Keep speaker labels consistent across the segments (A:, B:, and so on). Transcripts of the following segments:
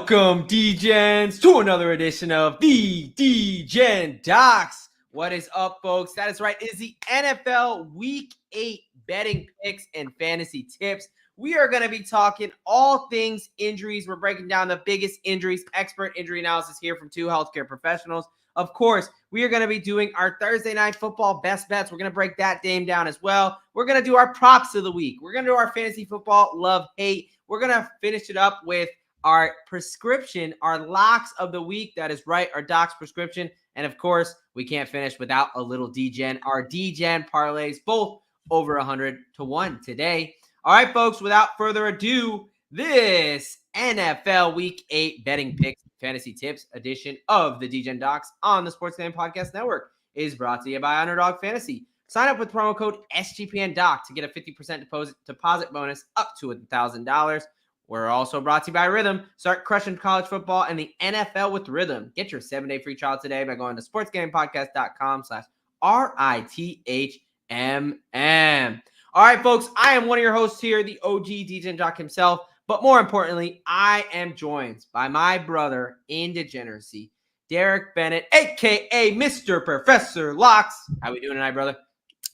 A: Welcome, Degens, to another edition of the Degen Docs. What is up, folks? That is right. It is the NFL Week 8 betting picks and fantasy tips. We are going to be talking all things injuries. We're breaking down the biggest injuries, expert injury analysis here from two healthcare professionals. Of course, we are going to be doing our Thursday Night Football best bets. We're going to break that game down as well. We're going to do our props of the week. We're going to do our fantasy football love-hate. We're going to finish it up with our prescription, our locks of the week. That is right, our Docs prescription. And of course, we can't finish without a little Degen. Our Degen parlays, both over 100 to 1 today. All right, folks, without further ado, this NFL Week 8 betting picks fantasy tips edition of the Degen Docs on the Sports Game Podcast Network is brought to you by Underdog Fantasy. Sign up with promo code SGPNDOC to get a 50% deposit bonus up to $1,000. We're also brought to you by Rhythm. Start crushing college football and the NFL with Rhythm. Get your 7-day free trial today by going to sportsgamepodcast.com/RITHMM. All right, folks, I am one of your hosts here, the OG Degen Doc himself. But more importantly, I am joined by my brother in degeneracy, Derek Bennett, a.k.a. Mr. Professor Locks. How we doing tonight, brother?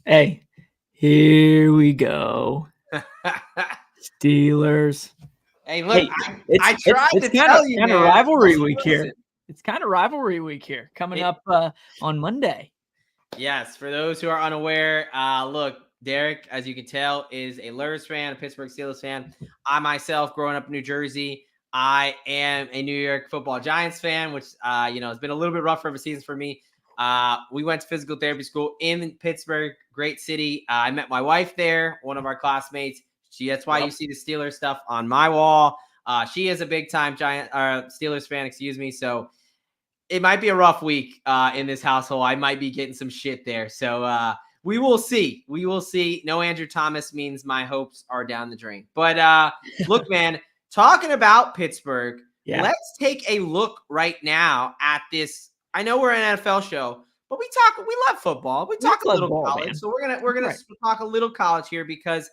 B: Hey, here we go. Steelers.
A: Hey, look, I tried to tell you,
B: man. It's kind of rivalry week here. It's kind of rivalry week here coming up on Monday.
A: Yes, for those who are unaware, look, Derek, as you can tell, is a Lurs fan, a Pittsburgh Steelers fan. I myself, growing up in New Jersey, I am a New York Football Giants fan, which has been a little bit rougher of a season for me. We went to physical therapy school in Pittsburgh, great city. I met my wife there, one of our classmates. That's why you see the Steelers stuff on my wall. She is a big-time Steelers fan, so it might be a rough week in this household. I might be getting some shit there. So we will see. We will see. No Andrew Thomas means my hopes are down the drain. But look, man, talking about Pittsburgh, let's take a look right now at this. I know we're an NFL show, but we love football. We talk a little college. Man. So we're gonna talk a little college here because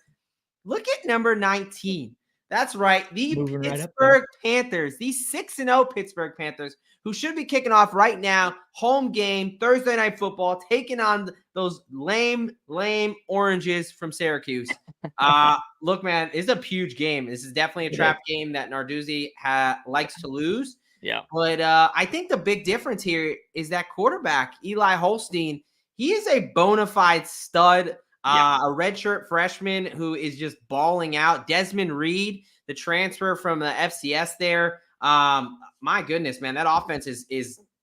A: look at number 19. That's right. The Pittsburgh Panthers, these 6-0 Pittsburgh Panthers, who should be kicking off right now, home game, Thursday Night Football, taking on those lame oranges from Syracuse. Look, man, it's a huge game. This is definitely a trap game that Narduzzi likes to lose.
B: Yeah.
A: But I think the big difference here is that quarterback, Eli Holstein, he is a bona fide stud. A redshirt freshman who is just balling out. Desmond Reed, the transfer from the FCS there. My goodness, man, that offense is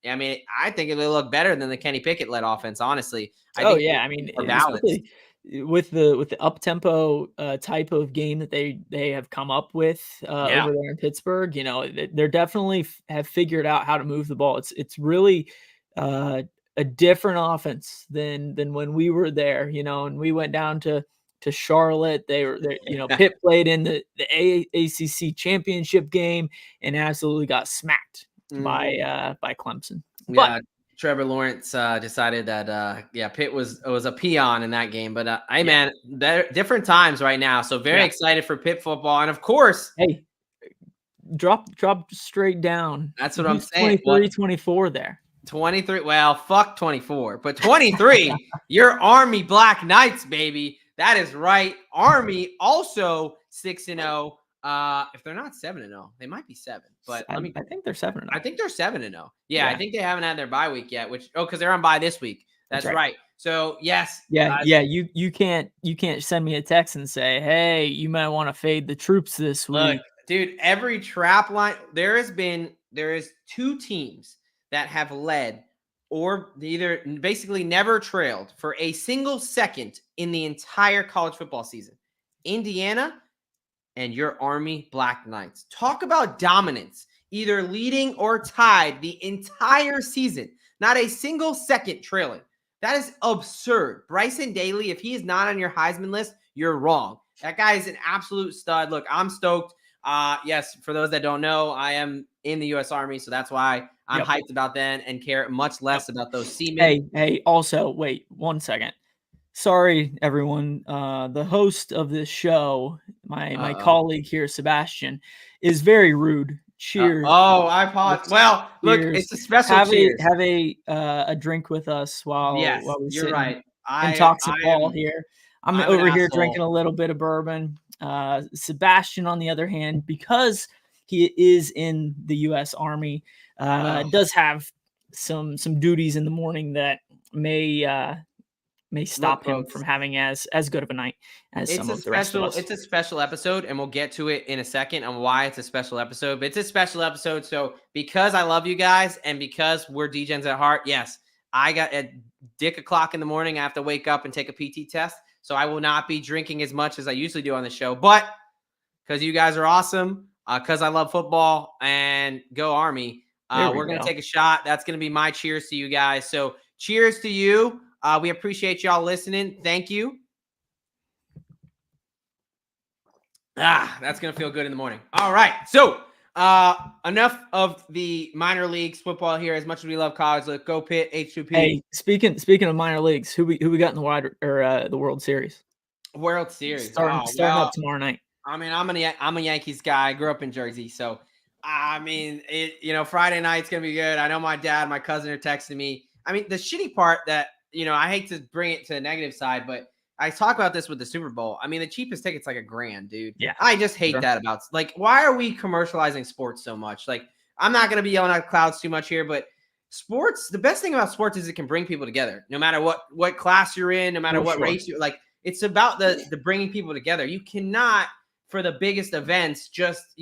A: I think it will look better than the Kenny Pickett-led offense, honestly.
B: Especially with the up-tempo type of game that they have come up with over there in Pittsburgh, they're definitely have figured out how to move the ball. It's really a different offense than when we were there, and we went down to Charlotte. They were there, Pitt played in the ACC championship game and absolutely got smacked by Clemson.
A: Yeah, Trevor Lawrence decided that Pitt was a peon in that game. But man, different times right now. So very excited for Pitt football, and of course,
B: hey, drop straight down.
A: That's what I'm saying.
B: 23-24 there.
A: 23. Well, fuck 24, but 23. Your Army Black Knights, baby. That is right. Army also 6-0. If they're not 7-0, they might be 7. But
B: I think they're 7-0.
A: I think they're 7-0. Yeah, I think they haven't had their bye week yet. Because they're on bye this week. That's right. So yes.
B: You can't send me a text and say, hey, you might want to fade the troops this week.
A: Look, dude, every trap line there is 2 teams that have led or either basically never trailed for a single second in the entire college football season. Indiana and your Army Black Knights. Talk about dominance, either leading or tied the entire season. Not a single second trailing. That is absurd. Bryson Daly, if he is not on your Heisman list, you're wrong. That guy is an absolute stud. Look, I'm stoked. Yes, for those that don't know, I am in the U.S. Army, so that's why I'm hyped about that and care much less about those seamen.
B: Hey, also, wait 1 second. Sorry, everyone. The host of this show, my colleague here, Sebastian, is very rude Cheers.
A: I apologize. Well, look,
B: Cheers.
A: it's a special cheers.
B: Have a drink with us while we
A: You're
B: sit
A: right.
B: and talk some
A: I
B: ball
A: am
B: here. I'm
A: I'm an
B: over here
A: asshole.
B: drinking a little bit of bourbon. Sebastian, on the other hand, because he is in the U.S. Army, does have some duties in the morning that may stop
A: Look,
B: him
A: folks,
B: from having as good of a night as some of the rest of us.
A: it's a special episode, and we'll get to it in a second on why it's a special episode. But it's a special episode, so because I love you guys and because we're Degens at heart, yes, I got at dick o'clock in the morning. I have to wake up and take a PT test, so I will not be drinking as much as I usually do on the show. But because you guys are awesome, because I love football and go Army, we're gonna take a shot. That's gonna be my cheers to you guys. So cheers to you. We appreciate y'all listening. Thank you. That's going to feel good in the morning. All right. So enough of the minor leagues football here. As much as we love college, let's go Pitt, H2P.
B: Hey, speaking of minor leagues, who we got in the World Series?
A: World Series.
B: Starting up tomorrow night.
A: I mean, I'm a Yankees guy. I grew up in Jersey. So, I mean, Friday night's going to be good. I know my dad, my cousin are texting me. I mean, the shitty part that, I hate to bring it to the negative side, but I talk about this with the Super Bowl. I mean, the cheapest ticket's like $1,000, dude.
B: Yeah.
A: I just hate that about, like, why are we commercializing sports so much? Like, I'm not going to be yelling at clouds too much here, but sports, the best thing about sports is it can bring people together, no matter what class you're in, no matter what race you're like. It's about the bringing people together. You cannot, for the biggest events, just,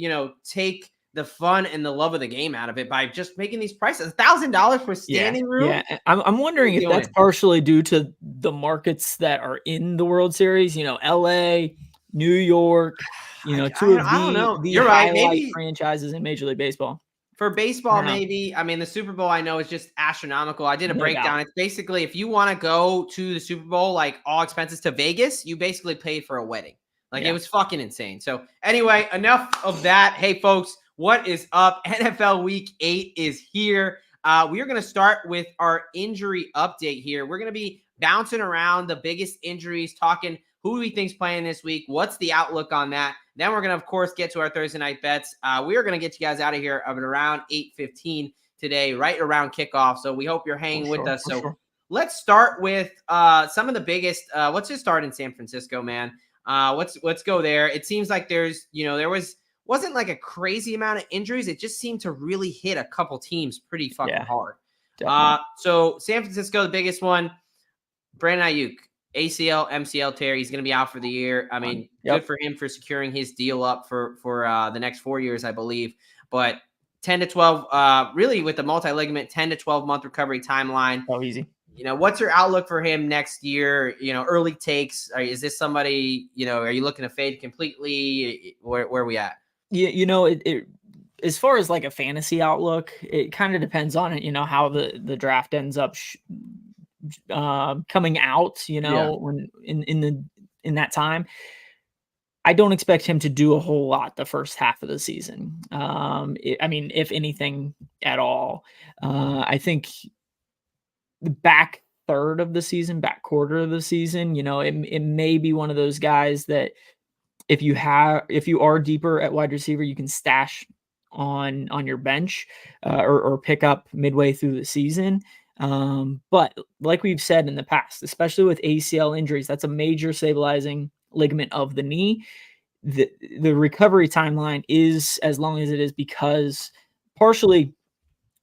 A: take the fun and the love of the game out of it by just making these prices $1,000 for standing room.
B: Yeah, I'm wondering if that's partially due to the markets that are in the World Series. LA, New York, two of the highlight franchises in Major League Baseball.
A: For baseball, maybe. I mean, the Super Bowl I know is just astronomical. I did a breakdown. It's basically if you want to go to the Super Bowl, like all expenses to Vegas, you basically paid for a wedding. It was fucking insane. So anyway, enough of that. Hey, folks. What is up? NFL Week 8 is here. We are going to start with our injury update here. We're going to be bouncing around the biggest injuries, talking who we think's playing this week, what's the outlook on that. Then we're going to, of course, get to our Thursday night bets. We are going to get you guys out of here at around 8:15 today, right around kickoff. So we hope you're hanging with us. So let's start with some of the biggest. Let's just start in San Francisco, man. Let's go there. It seems like there's, wasn't like a crazy amount of injuries. It just seemed to really hit a couple teams pretty fucking hard. So San Francisco, the biggest one, Brandon Ayuk, ACL, MCL tear. He's going to be out for the year. I mean, good for him for securing his deal up for the next 4 years, I believe. But 10 to 12, really with the multi-ligament, 10 to 12 month recovery timeline.
B: Oh, easy.
A: What's your outlook for him next year? Early takes. Is this somebody, are you looking to fade completely? Where are we at?
B: Yeah, it as far as like a fantasy outlook, it kind of depends on it, how the draft ends up coming out, when in that time. I don't expect him to do a whole lot the first half of the season. I mean, if anything at all. I think the back third of the season, back quarter of the season, it may be one of those guys that if you are deeper at wide receiver, you can stash on your bench or pick up midway through the season. But like we've said in the past, especially with ACL injuries, that's a major stabilizing ligament of the knee. The recovery timeline is as long as it is because partially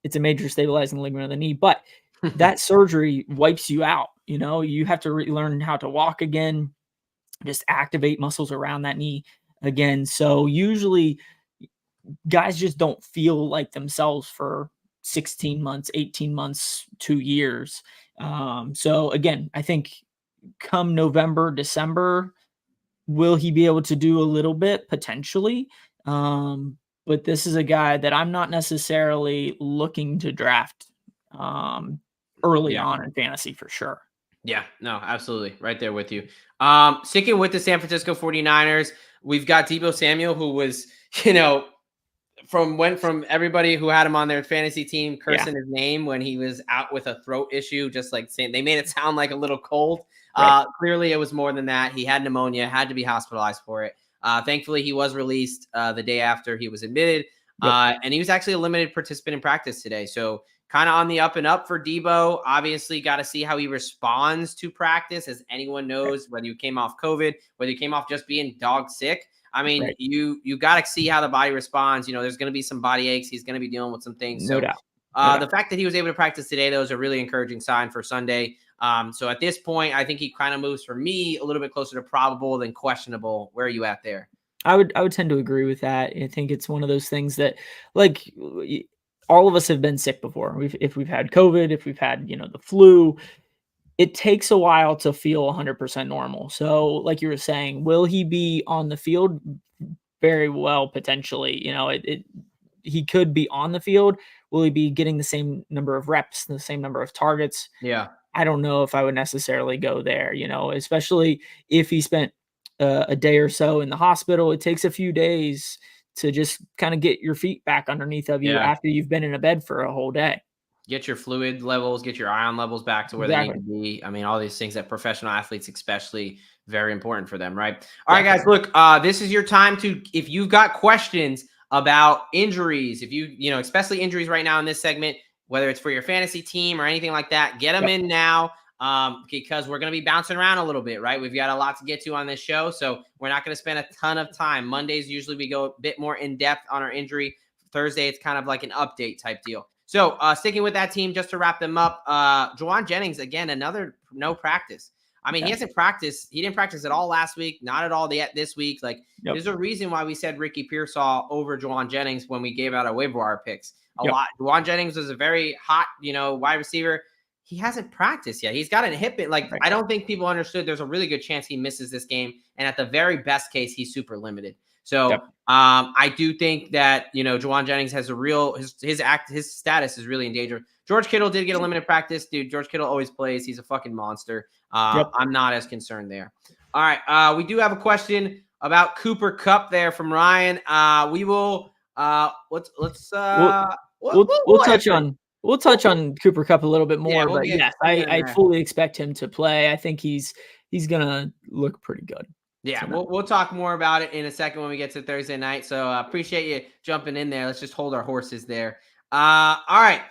B: it's a major stabilizing ligament of the knee, but that surgery wipes you out. You have to relearn how to walk again, just activate muscles around that knee again. So usually guys just don't feel like themselves for 16 months, 18 months, 2 years. So again, I think come November, December, will he be able to do a little bit? Potentially. But this is a guy that I'm not necessarily looking to draft early on in fantasy for sure.
A: Yeah, no, absolutely. Right there with you. Sticking with the San Francisco 49ers, we've got Deebo Samuel, who was, from everybody who had him on their fantasy team cursing his name when he was out with a throat issue, just like saying they made it sound like a little cold. Clearly it was more than that. He had pneumonia, had to be hospitalized for it. Thankfully he was released the day after he was admitted. And he was actually a limited participant in practice today. So kind of on the up and up for Debo. Obviously, got to see how he responds to practice. As anyone knows, whether you came off COVID, whether you came off just being dog sick. I mean, you got to see how the body responds. There's going to be some body aches. He's going to be dealing with some things.
B: No doubt.
A: The fact that he was able to practice today, though, is a really encouraging sign for Sunday. So at this point, I think he kind of moves for me a little bit closer to probable than questionable. Where are you at there?
B: I would tend to agree with that. I think it's one of those things that, like, all of us have been sick before. If we've had COVID, if we've had the flu, it takes a while to feel 100% normal. So, like you were saying, will he be on the field? Very well, potentially. He could be on the field. Will he be getting the same number of reps, the same number of targets?
A: Yeah.
B: I don't know if I would necessarily go there, especially if he spent a day or so in the hospital. It takes a few days to just kind of get your feet back underneath of you after you've been in a bed for a whole day.
A: Get your fluid levels, get your ion levels back to where they need to be. I mean, all these things that professional athletes, especially, very important for them, right? All right, guys, look, this is your time if you've got questions about injuries, if especially injuries right now in this segment, whether it's for your fantasy team or anything like that, get them in now. Because we're going to be bouncing around a little bit, right? We've got a lot to get to on this show, so we're not going to spend a ton of time. Mondays, usually we go a bit more in depth on our injury. Thursday, it's kind of like an update type deal. So sticking with that team, just to wrap them up, Juwan Jennings, again, another no practice. I mean, he hasn't practiced. He didn't practice at all last week, not at all yet this week. There's a reason why we said Ricky Pearsall over Juwan Jennings when we gave out our waiver wire picks. Lot. Juwan Jennings was a very hot, wide receiver. He hasn't practiced yet. He's got a hip. I don't think people understood there's a really good chance he misses this game. And at the very best case, he's super limited. So I do think that, Juwan Jennings has his status is really in danger. George Kittle did get a limited practice. Dude, George Kittle always plays. He's a fucking monster. I'm not as concerned there. All right. We do have a question about Cooper Kupp there from Ryan. We will we'll
B: touch on We'll touch on Cooper Kupp a little bit more, but yes, I fully expect him to play. I think he's gonna look pretty good.
A: Yeah, we'll talk more about it in a second when we get to Thursday night. So appreciate you jumping in there. Let's just hold our horses there. All right,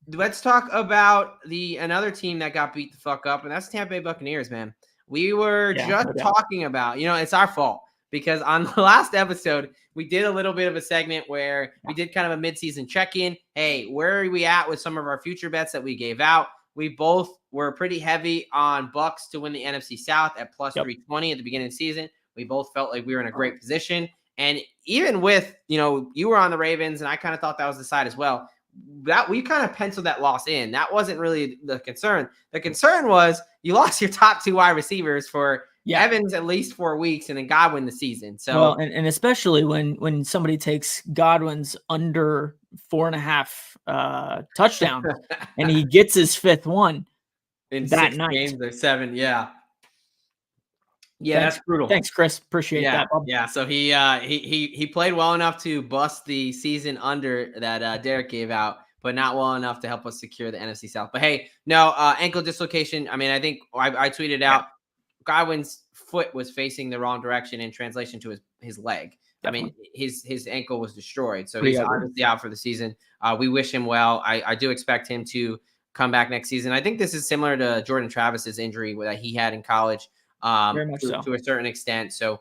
A: let's talk about another team that got beat the fuck up, and that's Tampa Bay Buccaneers, man. We were just talking about, it's our fault because on the last episode, we did a little bit of a segment where we did kind of a midseason check-in. Hey, where are we at with some of our future bets that we gave out? We both were pretty heavy on Bucs to win the NFC South at plus 320 at the beginning of the season. We both felt like we were in a great position. And even with, you were on the Ravens, and I kind of thought that was the side as well. That we kind of penciled that loss in. That wasn't really the concern. The concern was you lost your top two wide receivers for Evans at least 4 weeks, and then Godwin the season. So,
B: and especially when somebody takes Godwin's under 4.5 touchdowns, and he gets his fifth one
A: in that 6 games or 7. Yeah, that's brutal.
B: Thanks, Chris. Appreciate that.
A: Yeah. So he played well enough to bust the season under that Derek gave out, but not well enough to help us secure the NFC South. But hey, no ankle dislocation. I mean, I think I tweeted out. Godwin's foot was facing the wrong direction in translation to his leg. Definitely. I mean, his ankle was destroyed. So he's obviously out for the season. We wish him well. I do expect him to come back next season. I think this is similar to Jordan Travis's injury that he had in college to a certain extent. So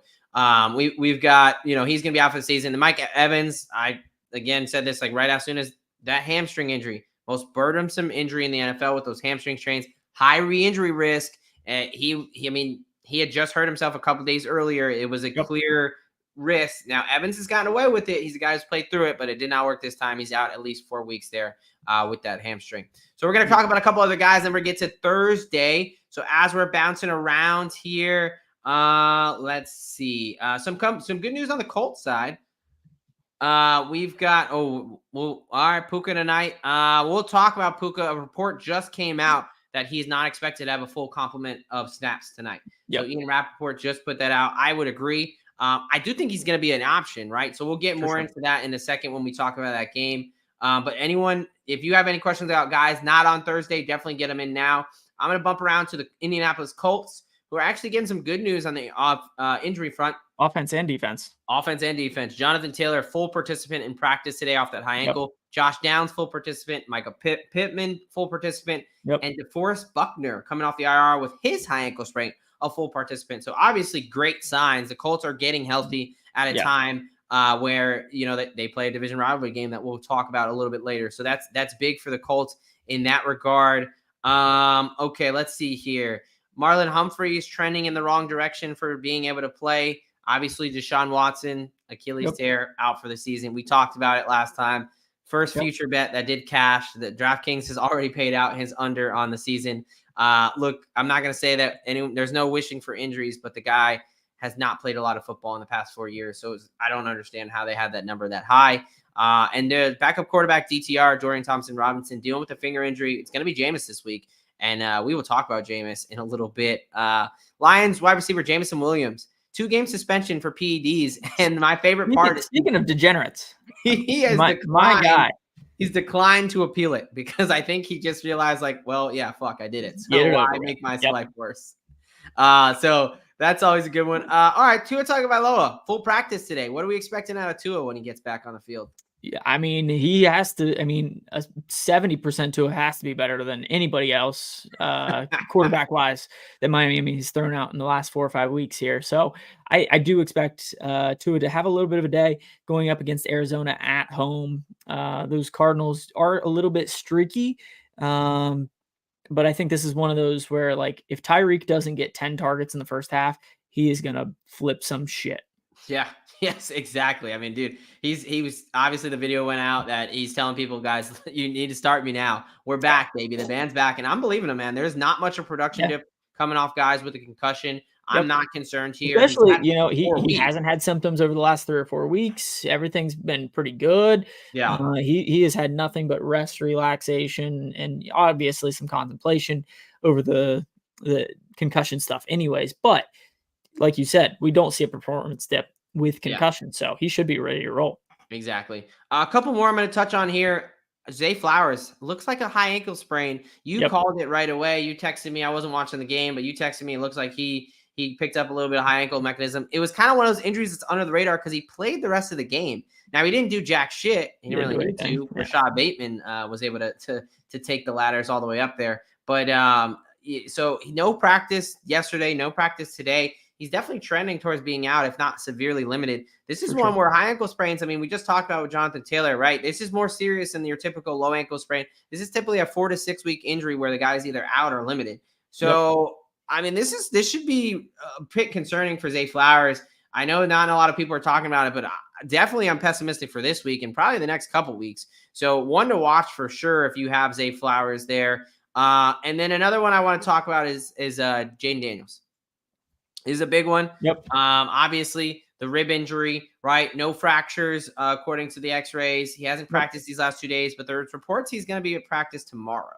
A: we've got, he's going to be out for the season. And Mike Evans, I again said this right as soon as that hamstring injury, most burdensome injury in the NFL with those hamstring strains, high re-injury risk. He had just hurt himself a couple days earlier. It was a clear risk. Now, Evans has gotten away with it. He's a guy who's played through it, but it did not work this time. He's out at least 4 weeks there with that hamstring. So we're going to talk about a couple other guys, and we're going to get to Thursday. So as we're bouncing around here, let's see. Some good news on the Colts side. We've got, all right, Puka tonight. We'll talk about Puka. A report just came out that he's not expected to have a full complement of snaps tonight. So Ian Rappaport just put that out. I would agree. I do think he's going to be an option, right? So we'll get more into that in a second when we talk about that game. But anyone, if you have any questions about guys not on Thursday, definitely get them in now. I'm going to bump around to the Indianapolis Colts, who are actually getting some good news on the injury front.
B: Offense and defense.
A: Offense and defense. Jonathan Taylor, full participant in practice today off that high ankle. Josh Downs, full participant. Michael Pittman, full participant. And DeForest Buckner coming off the IR with his high ankle sprain, a full participant. So obviously great signs. The Colts are getting healthy at a time where, you know, they play a division rivalry game that we'll talk about a little bit later. So that's big for the Colts in that regard. Okay, let's see here. Marlon Humphrey is trending in the wrong direction for being able to play. Obviously, Deshaun Watson, Achilles tear, out for the season. We talked about it last time. First future bet that did cash. The DraftKings has already paid out his under on the season. Look, I'm not going to say that there's no wishing for injuries, but the guy has not played a lot of football in the past 4 years. So I don't understand how they had that number that high. And the backup quarterback, DTR, Dorian Thompson-Robinson, dealing with a finger injury. It's going to be Jameis this week. And we will talk about Jameis in a little bit. Lions wide receiver Jameson Williams. 2-game suspension for PEDs. And my favorite part is,
B: speaking of degenerates,
A: he has declined. My guy. He's declined to appeal it because I think he just realized, like, well, yeah, fuck, I did it. So why make my life worse? So that's always a good one. All right, Tua Tagovailoa, full practice today. What are we expecting out of Tua when he gets back on the field?
B: Yeah, I mean, he has to. I mean, 70% Tua has to be better than anybody else, quarterback wise, that Miami has thrown out in the last 4 or 5 weeks here. So I do expect Tua to have a little bit of a day going up against Arizona at home. Those Cardinals are a little bit streaky, but I think this is one of those where, like, if Tyreek doesn't get 10 targets in the first half, he is gonna flip some shit.
A: Yeah. Yes, exactly. I mean, dude, he was obviously the video went out that he's telling people, guys, you need to start me now. We're back, baby. The band's back. And I'm believing him, man. There's not much of production dip coming off guys with a concussion. I'm not concerned here.
B: Especially, you know, he hasn't had symptoms over the last 3 or 4 weeks. Everything's been pretty good.
A: Yeah.
B: He has had nothing but rest, relaxation, and obviously some contemplation over the concussion stuff anyways. But like you said, we don't see a performance dip with concussion. So he should be ready to roll.
A: Exactly. A couple more I'm going to touch on here. Zay Flowers looks like a high ankle sprain. You called it right away. You texted me. I wasn't watching the game, but you texted me. It looks like he picked up a little bit of high ankle mechanism. It was kind of one of those injuries that's under the radar because he played the rest of the game. Now, he didn't do jack shit. He didn't really need to. Rashad Bateman was able to take the ladders all the way up there. But so no practice yesterday, no practice today. He's definitely trending towards being out, if not severely limited. This is one where high ankle sprains, I mean, we just talked about with Jonathan Taylor, right? This is more serious than your typical low ankle sprain. This is typically a 4 to 6 week injury where the guy is either out or limited. So, I mean, this should be a bit concerning for Zay Flowers. I know not a lot of people are talking about it, but definitely I'm pessimistic for this week and probably the next couple weeks. So one to watch for sure if you have Zay Flowers there. And then another one I want to talk about is Jaden Daniels. This is a big one. Obviously, the rib injury, right? No fractures, according to the x-rays. He hasn't practiced these last 2 days, but there's reports he's going to be at practice tomorrow.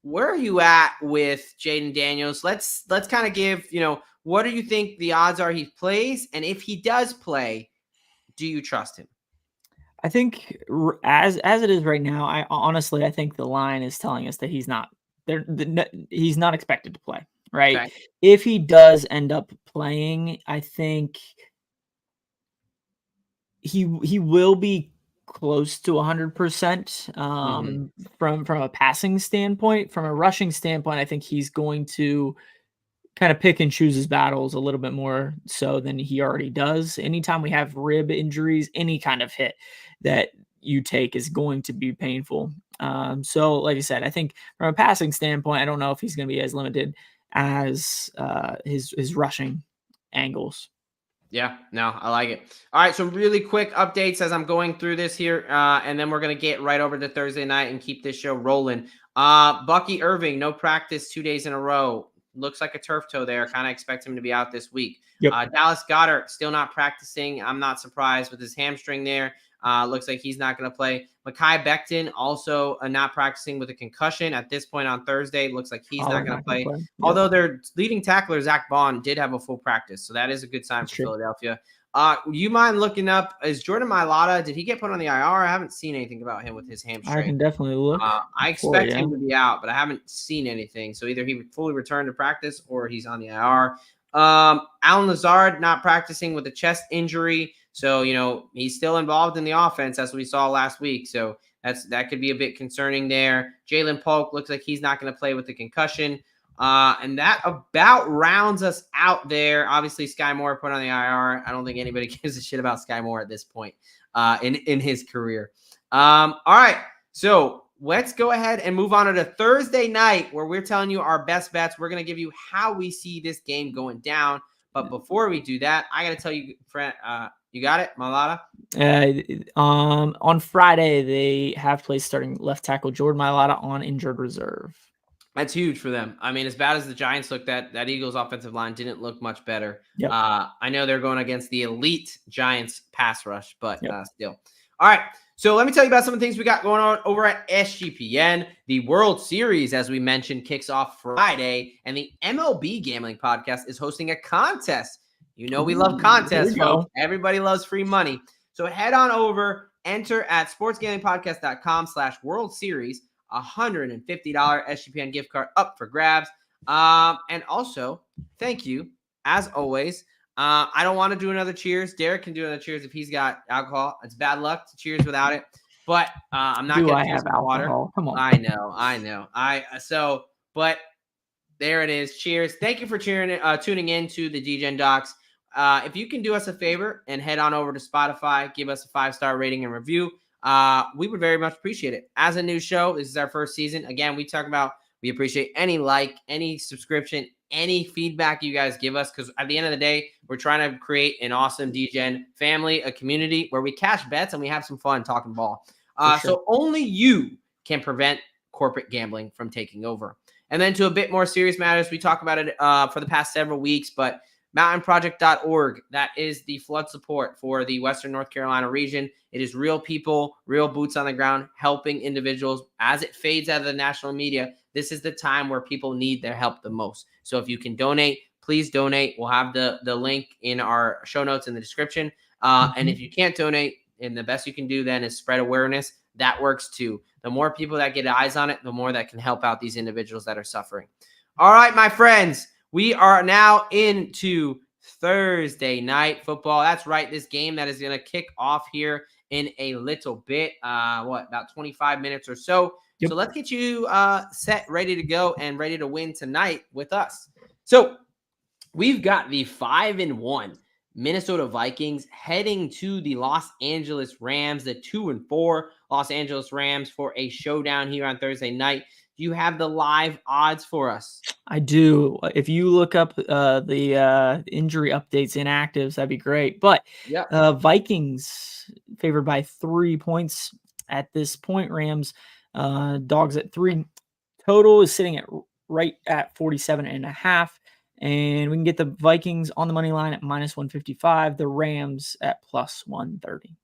A: Where are you at with Jaden Daniels? Let's kind of give, you know, what do you think the odds are he plays? And if he does play, do you trust him?
B: I think as it is right now, I think the line is telling us that he's not there. He's not expected to play. Right. Okay. If he does end up playing, I think he will be close to 100% from a passing standpoint. From a rushing standpoint, I think he's going to kind of pick and choose his battles a little bit more so than he already does. Anytime we have rib injuries, any kind of hit that you take is going to be painful. So like I said, I think from a passing standpoint, I don't know if he's going to be as limited as his rushing angles.
A: Yeah, no, I like it. All right, so really quick updates as I'm going through this here, and then we're going to get right over to Thursday night and keep this show rolling. Bucky Irving, no practice 2 days in a row. Looks like a turf toe there. Kind of expect him to be out this week. Dallas Goedert, still not practicing. I'm not surprised with his hamstring there. Looks like he's not going to play. Mekhi Becton also not practicing with a concussion at this point on Thursday. Looks like he's not going to play. Although their leading tackler, Zach Bond, did have a full practice. So that is a good sign for Philadelphia. You mind looking up, is Jordan Mailata, did he get put on the IR? I haven't seen anything about him with his hamstring.
B: I can definitely look.
A: I expect him to be out, but I haven't seen anything. So either he fully returned to practice or he's on the IR. Alan Lazard not practicing with a chest injury. So, he's still involved in the offense as we saw last week. So that could be a bit concerning there. Jalen Polk looks like he's not going to play with the concussion. And that about rounds us out there. Obviously, Sky Moore put on the IR. I don't think anybody gives a shit about Sky Moore at this point in his career. All right. So let's go ahead and move on to the Thursday night where we're telling you our best bets. We're going to give you how we see this game going down. But before we do that, I got to tell you, friend, you got it, Mailata?
B: On Friday, they have placed starting left tackle Jordan Mailata on injured reserve.
A: That's huge for them. I mean, as bad as the Giants looked, that Eagles offensive line didn't look much better.
B: Yep.
A: I know they're going against the elite Giants pass rush, but still. All right. So let me tell you about some of the things we got going on over at SGPN. The World Series, as we mentioned, kicks off Friday, and the MLB Gambling Podcast is hosting a contest. We love contests, folks. Everybody loves free money. So head on over, enter at sportsgamblingpodcast.com/World Series. $150 SGPN gift card up for grabs. And also, thank you, as always. I don't want to do another cheers. Derek can do another cheers if he's got alcohol. It's bad luck to cheers without it. But I'm not going to cheers with water.
B: Come on.
A: I know. But there it is. Cheers. Thank you for tuning in to the Degen Docs. If you can do us a favor and head on over to Spotify, give us a 5-star rating and review. We would very much appreciate it. As a new show, this is our first season. Again, we appreciate any like, any subscription, any feedback you guys give us, because at the end of the day, we're trying to create an awesome Degen family, a community where we cash bets and we have some fun talking ball. Sure. So only you can prevent corporate gambling from taking over. And then to a bit more serious matters, we talk about it for the past several weeks, but mountainproject.org, that is the flood support for the Western North Carolina region. It is real people, real boots on the ground, helping individuals. As it fades out of the national media, this is the time where people need their help the most. So if you can donate, please donate. We'll have the link in our show notes in the description. And if you can't donate, and the best you can do then is spread awareness. That works too. The more people that get eyes on it, the more that can help out these individuals that are suffering. All right, my friends. We are now into Thursday night football. That's right. This game that is going to kick off here in a little bit. About 25 minutes or so. Yep. So let's get you set, ready to go, and ready to win tonight with us. So we've got the 5-1 Minnesota Vikings heading to the Los Angeles Rams, the 2-4 Los Angeles Rams, for a showdown here on Thursday night. Do you have the live odds for us?
B: I do. If you look up the injury updates, inactives, that'd be great. But Vikings favored by 3 points at this point. Rams dogs at 3. Total is sitting at right at 47.5. And we can get the Vikings on the money line at -155. The Rams at +130.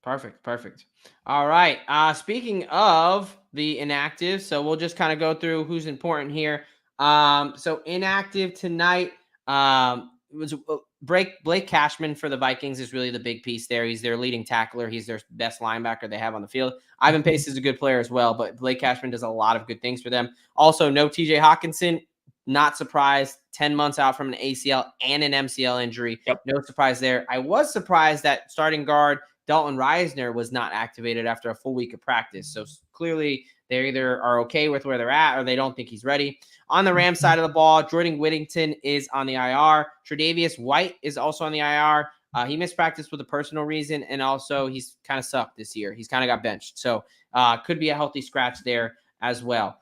A: Perfect. All right. Speaking of the inactive, so we'll just kind of go through who's important here. So inactive tonight was Blake Cashman for the Vikings is really the big piece there. He's their leading tackler. He's their best linebacker they have on the field. Ivan Pace is a good player as well, but Blake Cashman does a lot of good things for them. Also, no TJ Hawkinson. Not surprised. 10 months out from an ACL and an MCL injury. Yep. No surprise there. I was surprised that starting guard Dalton Reisner was not activated after a full week of practice. So clearly they either are okay with where they're at or they don't think he's ready. On the Rams side of the ball, Jordan Whittington is on the IR. Tre'Davious White is also on the IR. He missed practice with a personal reason, and also he's kind of sucked this year. He's kind of got benched. So could be a healthy scratch there as well.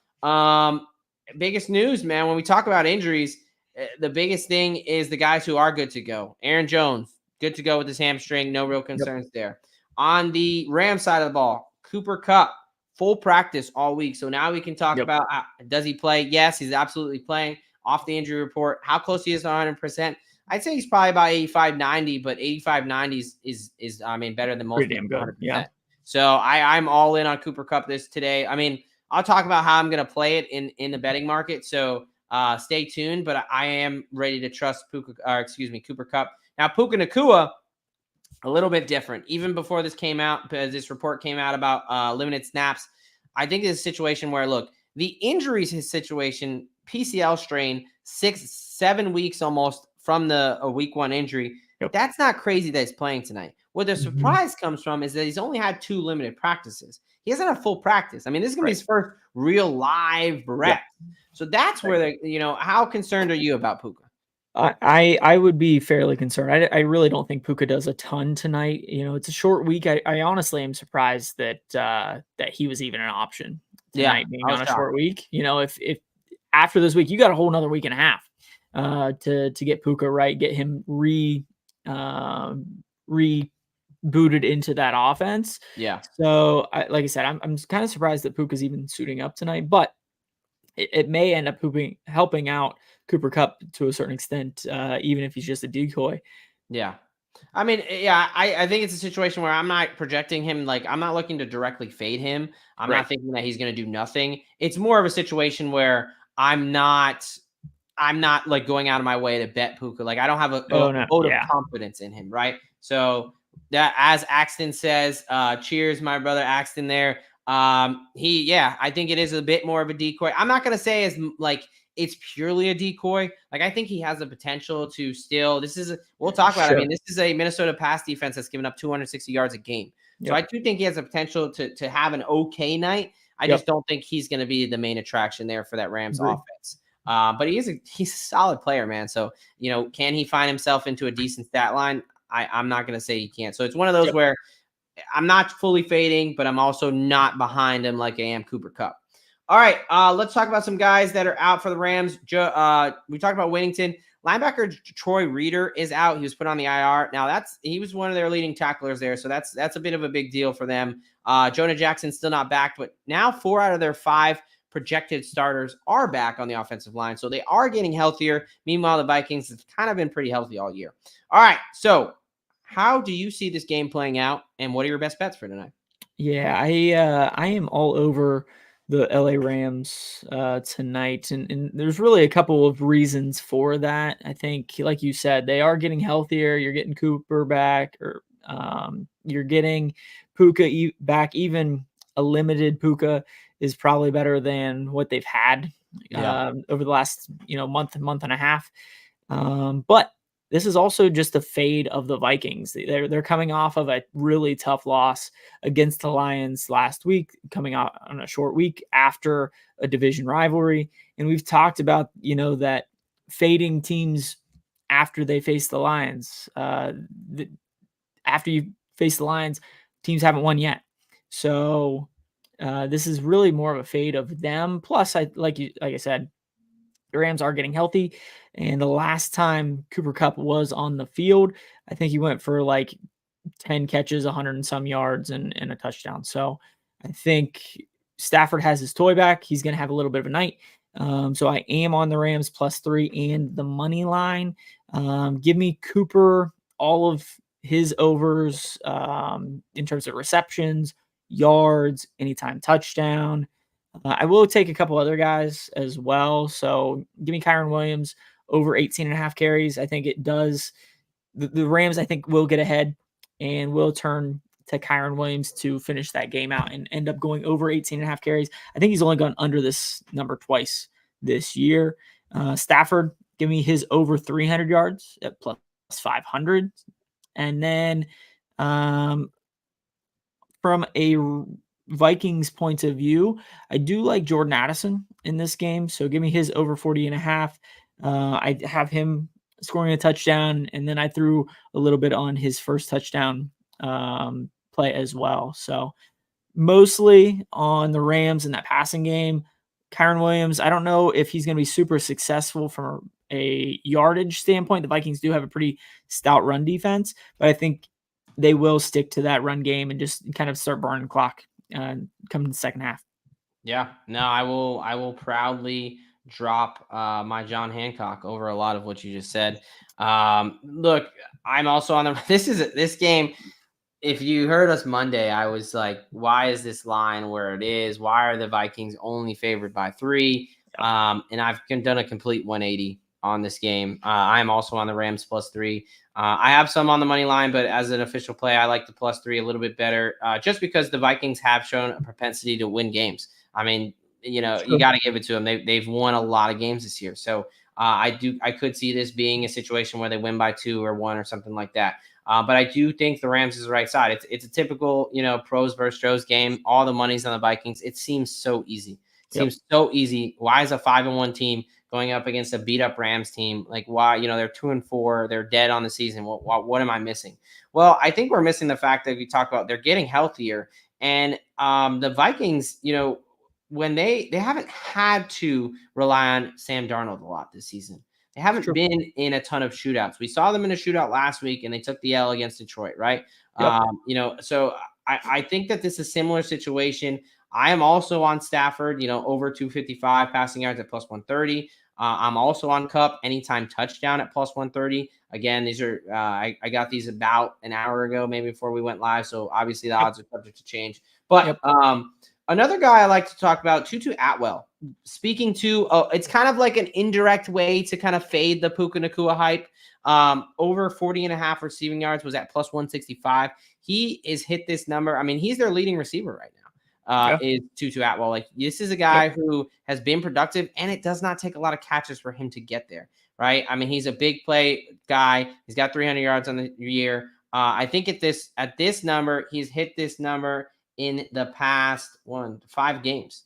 A: Biggest news, man, when we talk about injuries, the biggest thing is the guys who are good to go. Aaron Jones, good to go with his hamstring. No real concerns there. On the Rams side of the ball, Cooper Kupp, full practice all week. So now we can talk about, does he play? Yes, he's absolutely playing. Off the injury report, how close he is to 100%. I'd say he's probably about 85, 90, but 85, 90 is better than most.
B: Pretty damn good. 100%. Yeah.
A: So I'm all in on Cooper Kupp today. I mean, I'll talk about how I'm going to play it in the betting market. So stay tuned, but I am ready to trust Cooper Kupp. Now, Puka Nacua, a little bit different. Even before this came out, this report came out about limited snaps, I think it's a situation where, look, the injuries, his situation, PCL strain, 6-7 weeks almost from a week 1 injury.
B: Yep.
A: That's not crazy that he's playing tonight. Where the surprise comes from is that he's only had 2 limited practices. He hasn't had full practice. I mean, this is going to be his first real live rep. So that's where how concerned are you about Puka?
B: I would be fairly concerned. I really don't think Puka does a ton tonight. It's a short week. I honestly am surprised that that he was even an option tonight, being on a short week. If after this week, you got a whole another week and a half to get Puka right, get him rebooted into that offense.
A: Yeah.
B: So, like I said, I'm kind of surprised that Puka's even suiting up tonight, but it may end up helping out Cooper Kupp to a certain extent, even if he's just a decoy.
A: Yeah. I mean, yeah, I think it's a situation where I'm not projecting him. Like, I'm not looking to directly fade him. I'm not thinking that he's going to do nothing. It's more of a situation where I'm not like going out of my way to bet Puka. Like, I don't have a vote of confidence in him. Right. So that, as Axton says, cheers, my brother Axton there. I think it is a bit more of a decoy. I'm not going to say it's purely a decoy. Like, I think he has the potential to still, we'll talk about it. I mean, this is a Minnesota pass defense that's given up 260 yards a game. So I do think he has the potential to have an okay night. I just don't think he's going to be the main attraction there for that Rams offense. But he's a solid player, man. So, can he find himself into a decent stat line? I'm not going to say he can't. So it's one of those where I'm not fully fading, but I'm also not behind him like I am Cooper Kupp. All right, let's talk about some guys that are out for the Rams. We talked about Whittington. Linebacker Troy Reeder is out. He was put on the IR. Now, he was one of their leading tacklers there, so that's a bit of a big deal for them. Jonah Jackson's still not back, but now 4 out of their 5 projected starters are back on the offensive line, so they are getting healthier. Meanwhile, the Vikings have kind of been pretty healthy all year. All right, so how do you see this game playing out, and what are your best bets for tonight?
B: Yeah, I am all over the LA Rams tonight, and there's really a couple of reasons for that. I think, like you said, they are getting healthier. You're getting Cooper back, or you're getting Puka back. Even a limited Puka is probably better than what they've had over the last month and a half. But this is also just a fade of the Vikings. They're coming off of a really tough loss against the Lions last week, coming out on a short week after a division rivalry. And we've talked about, that fading teams after they face the Lions. After you face the Lions, teams haven't won yet. So this is really more of a fade of them. Plus, like I said, the Rams are getting healthy. And the last time Cooper Kupp was on the field, I think he went for like 10 catches, 100 and some yards, and a touchdown. So I think Stafford has his toy back. He's going to have a little bit of a night. So I am on the Rams +3 and the money line. Give me Cooper, all of his overs in terms of receptions, yards, anytime touchdown. I will take a couple other guys as well. So give me Kyren Williams over 18.5 carries. I think it does. The Rams, I think, will get ahead and will turn to Kyren Williams to finish that game out and end up going over 18.5 carries. I think he's only gone under this number twice this year. Stafford, give me his over 300 yards at +500. And then from a Vikings point of view, I do like Jordan Addison in this game. So give me his over 40.5. I have him scoring a touchdown, and then I threw a little bit on his first touchdown play as well. So mostly on the Rams in that passing game. Kyren Williams, I don't know if he's going to be super successful from a yardage standpoint. The Vikings do have a pretty stout run defense, but I think they will stick to that run game and just kind of start burning the clock come the second half.
A: Yeah, no, I will proudly drop my John Hancock over a lot of what you just said. Look, I'm also on the this game. If you heard us Monday, I was like, why is this line where it is? Why are the Vikings only favored by 3? And I've done a complete 180 on this game. I'm also on the Rams +3. I have some on the money line, but as an official play, I like the +3 a little bit better, just because the Vikings have shown a propensity to win games. I mean, you got to give it to them. They've won a lot of games this year. So I could see this being a situation where they win by 2 or 1 or something like that. But I do think the Rams is the right side. It's a typical, pros versus Joes game. All the money's on the Vikings. It seems so easy. Seems so easy. Why is a 5-1 team going up against a beat up Rams team? Like, why? They're 2-4. They're dead on the season. What am I missing? Well, I think we're missing the fact that we talk about they're getting healthier, and the Vikings, when they haven't had to rely on Sam Darnold a lot this season. They haven't been in a ton of shootouts. We saw them in a shootout last week, and they took the L against Detroit, right? So I think that this is a similar situation. I am also on Stafford, over 255 passing yards at plus 130. I'm also on Kupp anytime touchdown at plus 130. Again, these are I got these about an hour ago, maybe before we went live. So obviously the odds are subject to change. But another guy I like to talk about, Tutu Atwell. Speaking to, it's kind of like an indirect way to kind of fade the Puka Nacua hype. Over 40.5 receiving yards, was at plus 165. He is hit this number. I mean, he's their leading receiver right now. Is Tutu Atwell. Like, this is a guy who has been productive, and it does not take a lot of catches for him to get there, right? I mean, he's a big play guy. He's got 300 yards on the year. I think at this number, he's hit this number in the past 5 games.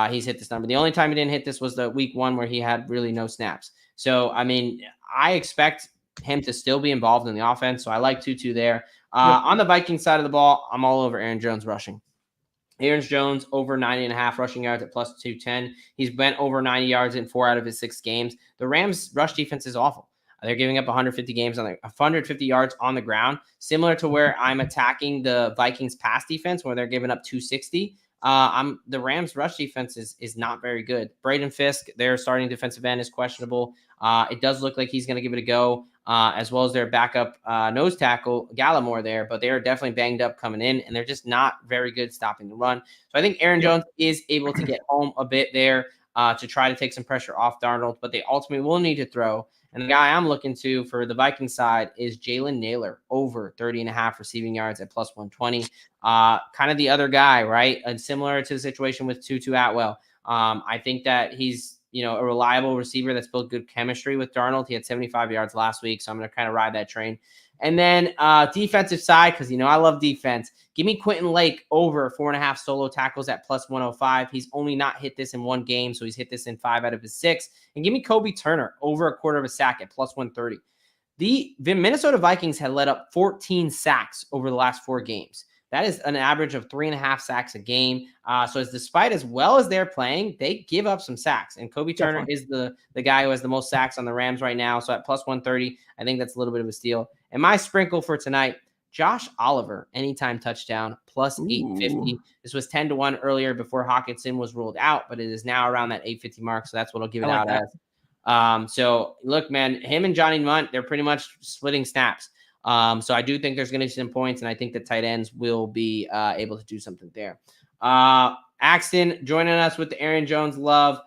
A: He's hit this number. The only time he didn't hit this was the week 1 where he had really no snaps. So, I mean, I expect him to still be involved in the offense. So I like Tutu there. On the Viking side of the ball, I'm all over Aaron Jones rushing. Aaron Jones over 90.5 rushing yards at plus 210. He's been over 90 yards in 4 out of his 6 games. The Rams' rush defense is awful. They're giving up 150 yards on the ground, similar to where I'm attacking the Vikings pass defense, where they're giving up 260. The Rams rush defense is not very good. Braden Fisk, their starting defensive end, is questionable. It does look like he's going to give it a go, as well as their backup nose tackle, Gallimore there, but they are definitely banged up coming in, and they're just not very good stopping the run. So I think Aaron Jones is able to get home a bit there to try to take some pressure off Darnold, but they ultimately will need to throw. And the guy I'm looking to for the Viking side is Jalen Naylor, over 30.5 receiving yards at plus 120. Kind of the other guy, right? And similar to the situation with Tutu Atwell. I think that he's, a reliable receiver that's built good chemistry with Darnold. He had 75 yards last week, so I'm going to kind of ride that train. And then defensive side, because, I love defense. Give me Quentin Lake over 4.5 solo tackles at plus 105. He's only not hit this in 1 game, so he's hit this in 5 out of his 6. And give me Kobe Turner over 1/4 of a sack at plus 130. The Minnesota Vikings had let up 14 sacks over the last 4 games. That is an average of 3.5 sacks a game. So despite as well as they're playing, they give up some sacks. And Kobe Turner is the guy who has the most sacks on the Rams right now. So at plus 130, I think that's a little bit of a steal. And my sprinkle for tonight, Josh Oliver, anytime touchdown, plus 850. This was 10-1 earlier before Hawkinson was ruled out, but it is now around that 850 mark. So that's what I'll give it out as. So look, man, him and Johnny Munt, they're pretty much splitting snaps. So I do think there's going to be some points, and I think the tight ends will be able to do something there. Axton joining us with the Aaron Jones love.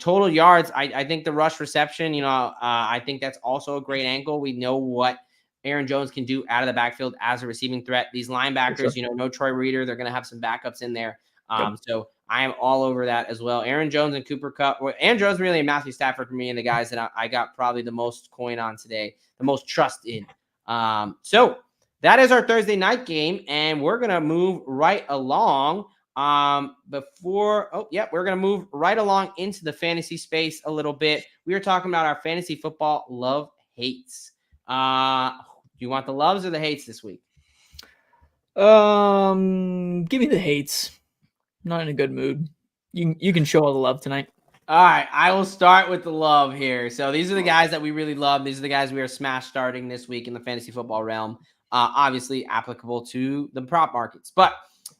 A: Total yards, I think the rush reception, I think that's also a great angle. We know what Aaron Jones can do out of the backfield as a receiving threat. These linebackers, no Troy Reader, they're going to have some backups in there. So I am all over that as well. Aaron Jones and Cooper Kupp. Aaron Jones really and Matthew Stafford for me, and the guys that I got probably the most coin on today, the most trust in. So that is our Thursday night game, and we're going to move right along. We're going to move right along into the fantasy space a little bit. We are talking about our fantasy football love hates. Do you want the loves or the hates this week?
B: Give me the hates. I'm not in a good mood. You can show all the love tonight.
A: All right, I will start with the love here. So these are the guys that we really love. These are the guys we are smash starting this week in the fantasy football realm. Obviously applicable to the prop markets. But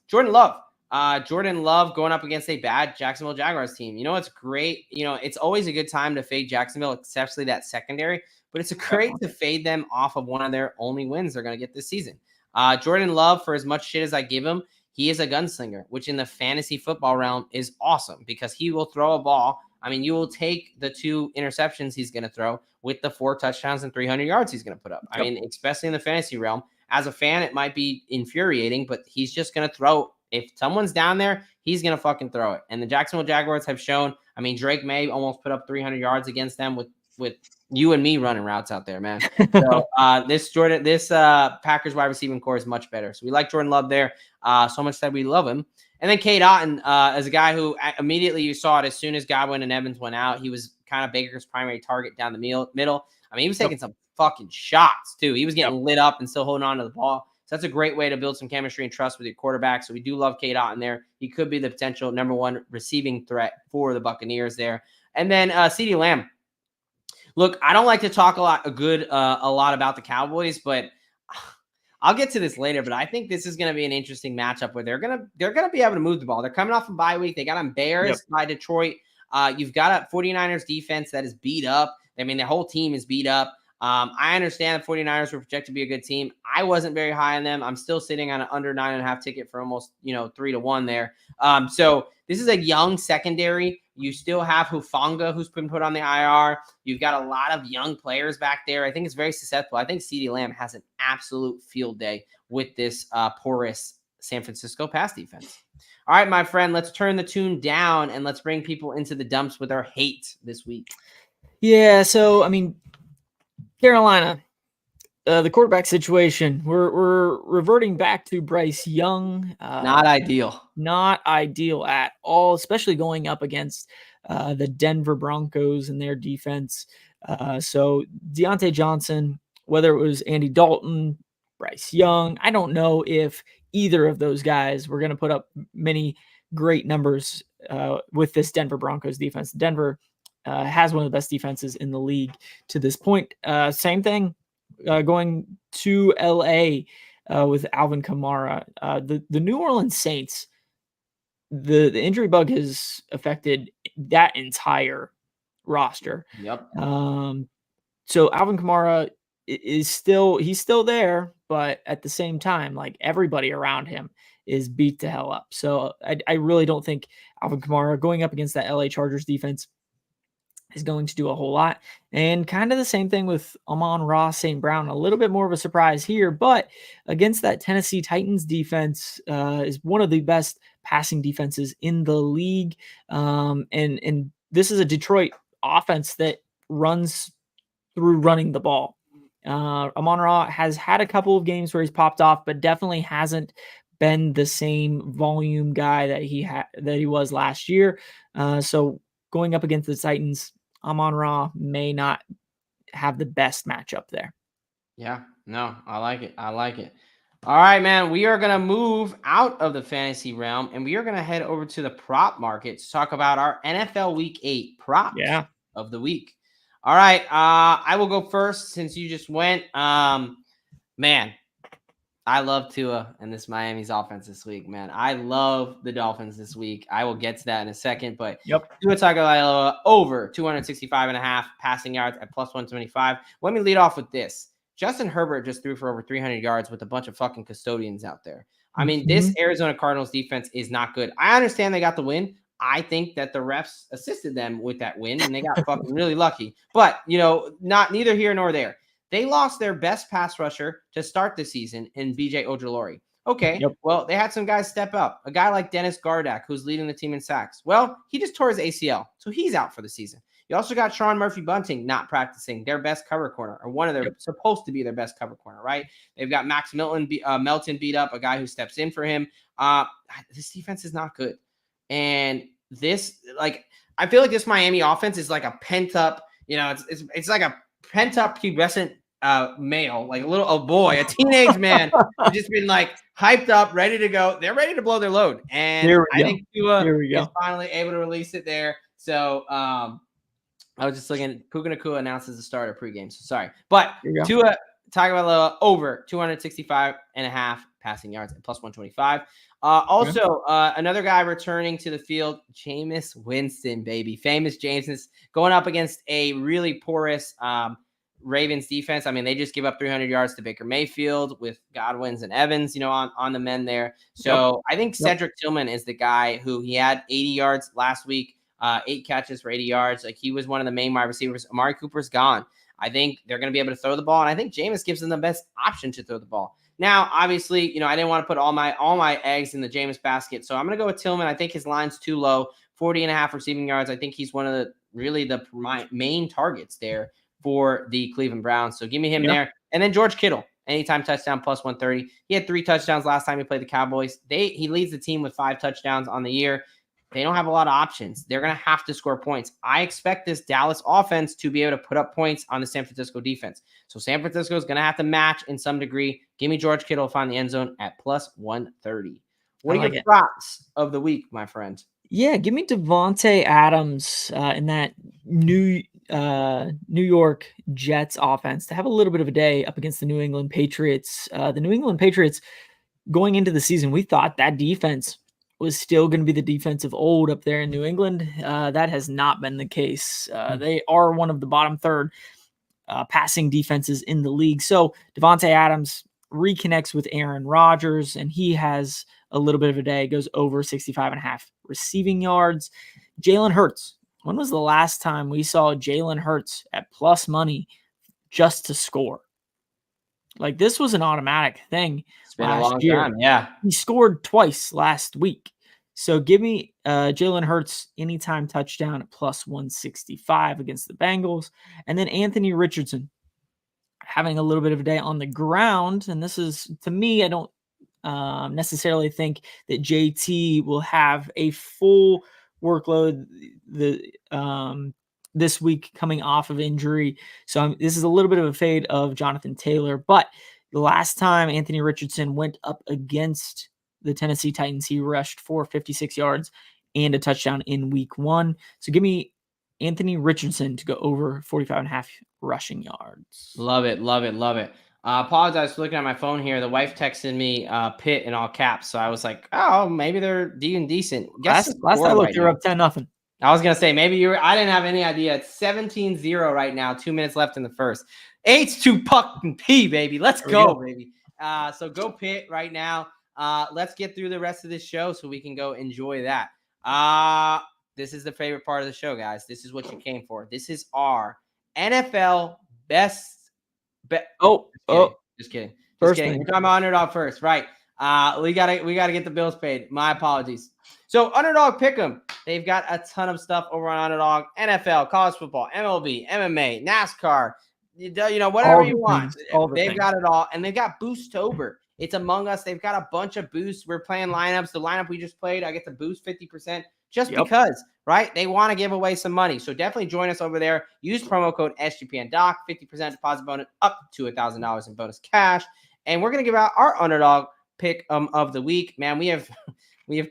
A: Jordan Love. Jordan Love going up against a bad Jacksonville Jaguars team. It's great. It's always a good time to fade Jacksonville, especially that secondary. But it's great to fade them off of one of their only wins they're going to get this season. Jordan Love, for as much shit as I give him, he is a gunslinger, which in the fantasy football realm is awesome because he will throw a ball. I mean, you will take the 2 interceptions he's going to throw with the 4 touchdowns and 300 yards he's going to put up. I mean, especially in the fantasy realm. As a fan, it might be infuriating, but he's just going to throw. If someone's down there, he's going to fucking throw it. And the Jacksonville Jaguars have shown, I mean, Drake May almost put up 300 yards against them with you and me running routes out there, man. So this Packers wide receiving core is much better. So we like Jordan Love there. So much that we love him. And then Cade Otton is a guy who immediately you saw it as soon as Godwin and Evans went out. He was kind of Baker's primary target down the middle. I mean, he was taking some fucking shots too. He was getting lit up and still holding on to the ball. So that's a great way to build some chemistry and trust with your quarterback. So we do love Cade Otton there. He could be the potential number one receiving threat for the Buccaneers there. And then CeeDee Lamb. Look, I don't like to talk a lot about the Cowboys, but I'll get to this later. But I think this is going to be an interesting matchup where they're gonna be able to move the ball. They're coming off a bye week. They got embarrassed by Detroit. You've got a 49ers defense that is beat up. I mean, the whole team is beat up. I understand the 49ers were projected to be a good team. I wasn't very high on them. I'm still sitting on an under 9.5 ticket for almost 3-1 there. So this is a young secondary. You still have Hufanga, who's been put on the IR. You've got a lot of young players back there. I think it's very susceptible. I think CeeDee Lamb has an absolute field day with this porous San Francisco pass defense. All right, my friend, let's turn the tune down and let's bring people into the dumps with our hate this week.
B: Yeah, so, I mean, Carolina, the quarterback situation, we're reverting back to Bryce Young.
A: Not ideal.
B: Not ideal at all, especially going up against the Denver Broncos and their defense. So Deontay Johnson, whether it was Andy Dalton, Bryce Young, I don't know if either of those guys were going to put up many great numbers with this Denver Broncos defense. Denver has one of the best defenses in the league to this point. Same thing going to LA with Alvin Kamara. The New Orleans Saints, the injury bug has affected that entire roster.
A: Yep.
B: So Alvin Kamara he's still there, but at the same time, like everybody around him is beat to hell up. So I really don't think Alvin Kamara going up against that LA Chargers defense is going to do a whole lot. And kind of the same thing with Amon-Ra St. Brown, a little bit more of a surprise here, but against that Tennessee Titans defense is one of the best passing defenses in the league. And this is a Detroit offense that runs through running the ball. Amon-Ra has had a couple of games where he's popped off, but definitely hasn't been the same volume guy that he was last year. So going up against the Titans, Amon-Ra may not have the best matchup there.
A: Yeah, no, I like it. All right, man. We are going to move out of the fantasy realm and we are going to head over to the prop market to talk about our NFL Week 8 props of the week. All right. I will go first since you just went. Man, I love Tua and this Miami's offense this week, man. I love the Dolphins this week. I will get to that in a second, but Tua Tagovailoa over 265.5 passing yards at plus 125. Let me lead off with this. Justin Herbert just threw for over 300 yards with a bunch of fucking custodians out there. I mean, this Arizona Cardinals defense is not good. I understand they got the win. I think that the refs assisted them with that win and they got fucking really lucky. But, neither here nor there. They lost their best pass rusher to start the season in BJ Ojulari. Okay, well, they had some guys step up. A guy like Dennis Gardeck, who's leading the team in sacks. Well, he just tore his ACL, so he's out for the season. You also got Sean Murphy-Bunting not practicing, their best cover corner, or one of their supposed to be their best cover corner, right? They've got Max Melton beat up, a guy who steps in for him. This defense is not good. And this, I feel like this Miami offense is like a pent-up, it's like a pent-up pubescent male, like a boy, a teenage man who's just been hyped up, ready to go. They're ready to blow their load. And I think Tua is finally able to release it there. So I was just looking, Puka Nacua announces the start of pregame. So sorry. But Tua Tagovailoa over 265.5 passing yards at plus 125. Another guy returning to the field, Jameis Winston, baby. Famous Jameis going up against a really porous Ravens defense. I mean, they just give up 300 yards to Baker Mayfield with Godwins and Evans, on the men there. So I think Cedric Tillman is the guy who he had 80 yards last week, 8 catches for 80 yards. He was one of the main wide receivers. Amari Cooper's gone. I think they're going to be able to throw the ball, and I think Jameis gives them the best option to throw the ball. Now, obviously, I didn't want to put all my eggs in the Jameis basket, so I'm going to go with Tillman. I think his line's too low, 40.5 receiving yards. I think he's one of really the main targets there for the Cleveland Browns. So give me him there. And then George Kittle, anytime touchdown plus 130. He had 3 touchdowns last time he played the Cowboys. He leads the team with 5 touchdowns on the year. They don't have a lot of options. They're going to have to score points. I expect this Dallas offense to be able to put up points on the San Francisco defense. So San Francisco is going to have to match in some degree. Give me George Kittle to find the end zone at plus 130. What are your props of the week, my friend?
B: Yeah, give me Davante Adams in that New York Jets offense to have a little bit of a day up against the New England Patriots. The New England Patriots, going into the season, we thought that defense was still going to be the defense of old up there in New England. That has not been the case. They are one of the bottom third passing defenses in the league. So Davante Adams reconnects with Aaron Rodgers, and he has a little bit of a day, goes over 65.5 receiving yards. Jalen Hurts. When was the last time we saw Jalen Hurts at plus money just to score? Like, this was an automatic thing.
A: It's been a long time. Yeah.
B: He scored twice last week. So give me Jalen Hurts anytime touchdown at plus 165 against the Bengals. And then Anthony Richardson having a little bit of a day on the ground. And this is, to me, I don't necessarily think that JT will have a full workload this week coming off of injury. So this is a little bit of a fade of Jonathan Taylor. But the last time Anthony Richardson went up against the Tennessee Titans, he rushed for 56 yards and a touchdown in week 1. So give me Anthony Richardson to go over 45.5 rushing yards.
A: Love it. Apologize for looking at my phone here. The wife texted me Pitt in all caps. So I was like, oh, maybe they're decent.
B: Last time I looked, they were up 10-0.
A: I was going to say, maybe I didn't have any idea. It's 17-0 right now. 2 minutes left in the first. H to puck and P, baby. Let's go, baby. So go Pitt right now. Let's get through the rest of this show so we can go enjoy that. This is the favorite part of the show, guys. This is what you came for. This is our NFL best bet. Just kidding. We're talking about underdog first, right? We gotta get the bills paid. My apologies. So underdog pick'em. They've got a ton of stuff over on underdog. NFL, college football, MLB, MMA, NASCAR. Whatever you want. They've got it all, and they've got Boostober. It's Among Us. They've got a bunch of boosts. We're playing lineups. The lineup we just played, I get to boost 50% just because, right? They want to give away some money. So definitely join us over there. Use promo code SGPNDoc, 50% deposit bonus up to $1,000 in bonus cash. And we're going to give out our underdog pick of the week. Man, we have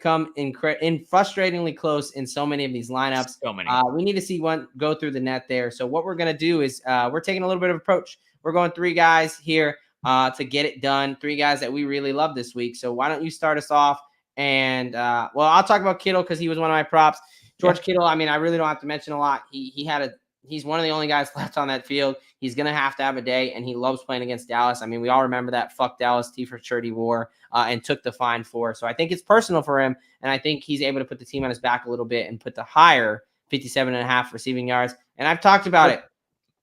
A: come in frustratingly close in so many of these lineups.
B: So many.
A: We need to see one go through the net there. So what we're going to do is we're taking a little bit of approach. We're going 3 guys here to get it done. 3 guys that we really love this week. So why don't you start us off? And I'll talk about Kittle because he was one of my props. George Kittle, I mean, I really don't have to mention a lot. He's one of the only guys left on that field. He's going to have a day, and he loves playing against Dallas. I mean, we all remember that fuck Dallas t-shirt he wore and took the fine for. So I think it's personal for him, and I think he's able to put the team on his back a little bit and put the higher 57.5 receiving yards. And I've talked about it.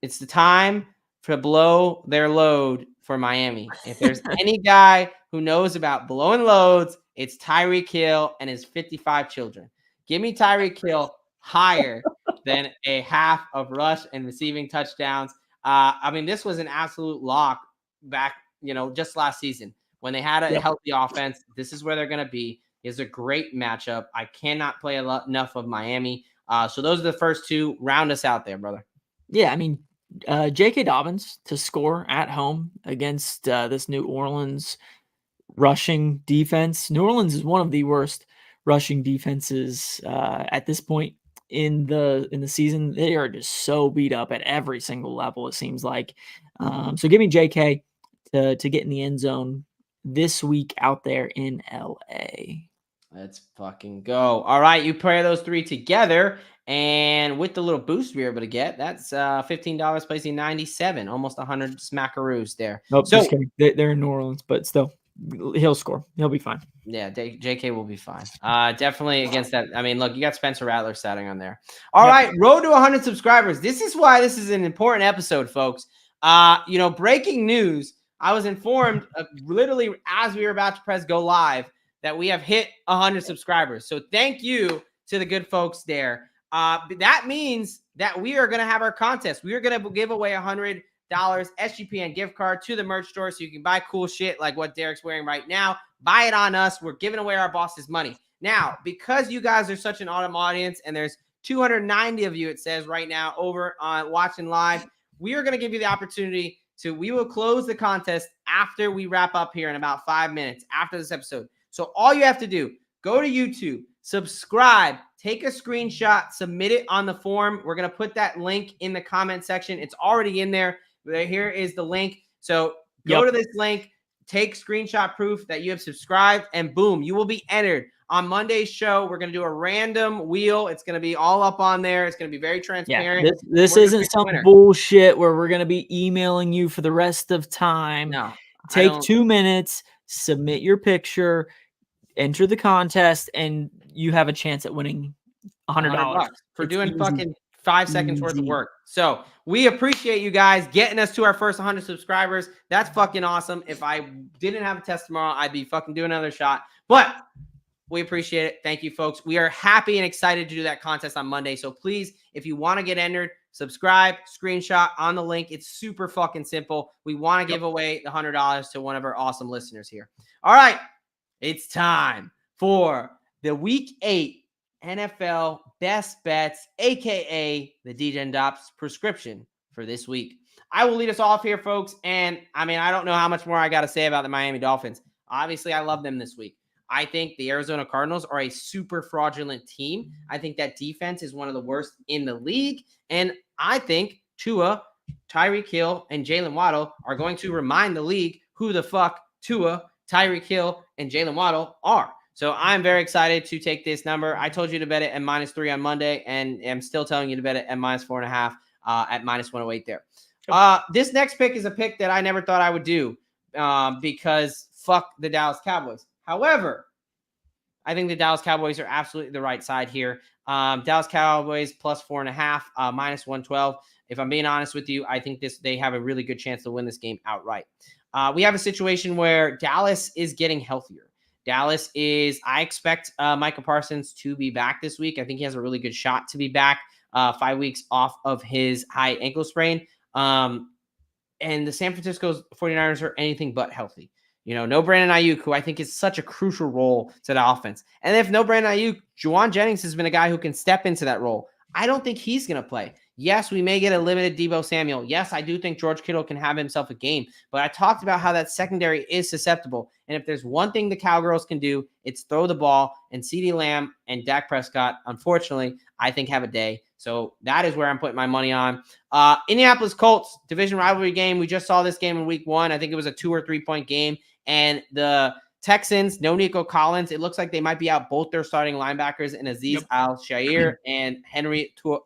A: It's the time to blow their load for Miami. If there's any guy who knows about blowing loads, it's Tyreek Hill and his 55 children. Give me Tyreek Hill higher than a half of rush and receiving touchdowns. I mean, this was an absolute lock back, just last season when they had a healthy offense. This is where they're going to be. It's a great matchup. I cannot play enough of Miami. So those are the first 2. Round us out there, brother.
B: Yeah, I mean, J.K. Dobbins to score at home against this New Orleans rushing defense. New Orleans is one of the worst rushing defenses at this point in the season. They are just so beat up at every single level, it seems like. So give me JK to get in the end zone this week out there in LA.
A: Let's fucking go. All right, you pair those 3 together, and with the little boost we were able to get, that's $15 placing 97, almost 100 smackaroos there.
B: Nope, so, just kidding. They're in New Orleans, but still, he'll score. He'll be fine.
A: Yeah, JK will be fine. Definitely against that. I mean, look, you got Spencer Rattler sitting on there. All right, road to 100 subscribers. This is why this is an important episode, folks. Breaking news. I was informed literally as we were about to press go live that we have hit 100 subscribers. So thank you to the good folks there. That means that we are going to have our contest. We are going to give away $100 SGPN gift card to the merch store so you can buy cool shit like what Derek's wearing right now. Buy it on us. We're giving away our boss's money. Now, because you guys are such an awesome audience and there's 290 of you, it says right now, over on watching live, we are going to give you the opportunity to, we will close the contest after we wrap up here in about 5 minutes after this episode. So all you have to do, go to YouTube, subscribe, take a screenshot, submit it on the form. We're going to put that link in the comment section. It's already in there. Here is the link. So go to this link, take screenshot proof that you have subscribed, and boom, you will be entered. On Monday's show, we're going to do a random wheel. It's going to be all up on there. It's going to be very transparent.
B: Yeah, this isn't some bullshit where we're going to be emailing you for the rest of time.
A: No.
B: Take 2 minutes, submit your picture, enter the contest, and you have a chance at winning $100
A: for doing fucking 5 seconds worth of work. So we appreciate you guys getting us to our first 100 subscribers. That's fucking awesome. If I didn't have a test tomorrow, I'd be fucking doing another shot. But we appreciate it. Thank you, folks. We are happy and excited to do that contest on Monday. So please, if you want to get entered, subscribe, screenshot on the link. It's super fucking simple. We want to give away the $100 to one of our awesome listeners here. All right. It's time for the Week 8 NFL Best Bets, a.k.a. the Degen Docs prescription for this week. I will lead us off here, folks. And, I mean, I don't know how much more I got to say about the Miami Dolphins. Obviously, I love them this week. I think the Arizona Cardinals are a super fraudulent team. I think that defense is one of the worst in the league. And I think Tua, Tyreek Hill, and Jalen Waddle are going to remind the league who the fuck Tua, Tyreek Hill, and Jalen Waddle are. So I'm very excited to take this number. I told you to bet it at -3 on Monday, and I'm still telling you to bet it at -4.5 at -108 there. This next pick is a pick that I never thought I would do because fuck the Dallas Cowboys. However, I think the Dallas Cowboys are absolutely the right side here. Dallas Cowboys +4.5, -112. If I'm being honest with you, I think they have a really good chance to win this game outright. We have a situation where Dallas is getting healthier. I expect Micah Parsons to be back this week. I think he has a really good shot to be back 5 weeks off of his high ankle sprain. And the San Francisco 49ers are anything but healthy. You know, no Brandon Ayuk, who I think is such a crucial role to the offense. And if no Brandon Ayuk, Juwan Jennings has been a guy who can step into that role. I don't think he's going to play. Yes, we may get a limited Deebo Samuel. Yes, I do think George Kittle can have himself a game. But I talked about how that secondary is susceptible. And if there's one thing the Cowgirls can do, it's throw the ball. And CeeDee Lamb and Dak Prescott, unfortunately, I think have a day. So that is where I'm putting my money on. Indianapolis Colts, division rivalry game. We just saw this game in week 1. I think it was a 2 or 3 point game. And the Texans, no Nico Collins. It looks like they might be out both their starting linebackers in Azeez Al-Shaair and Henry Toa.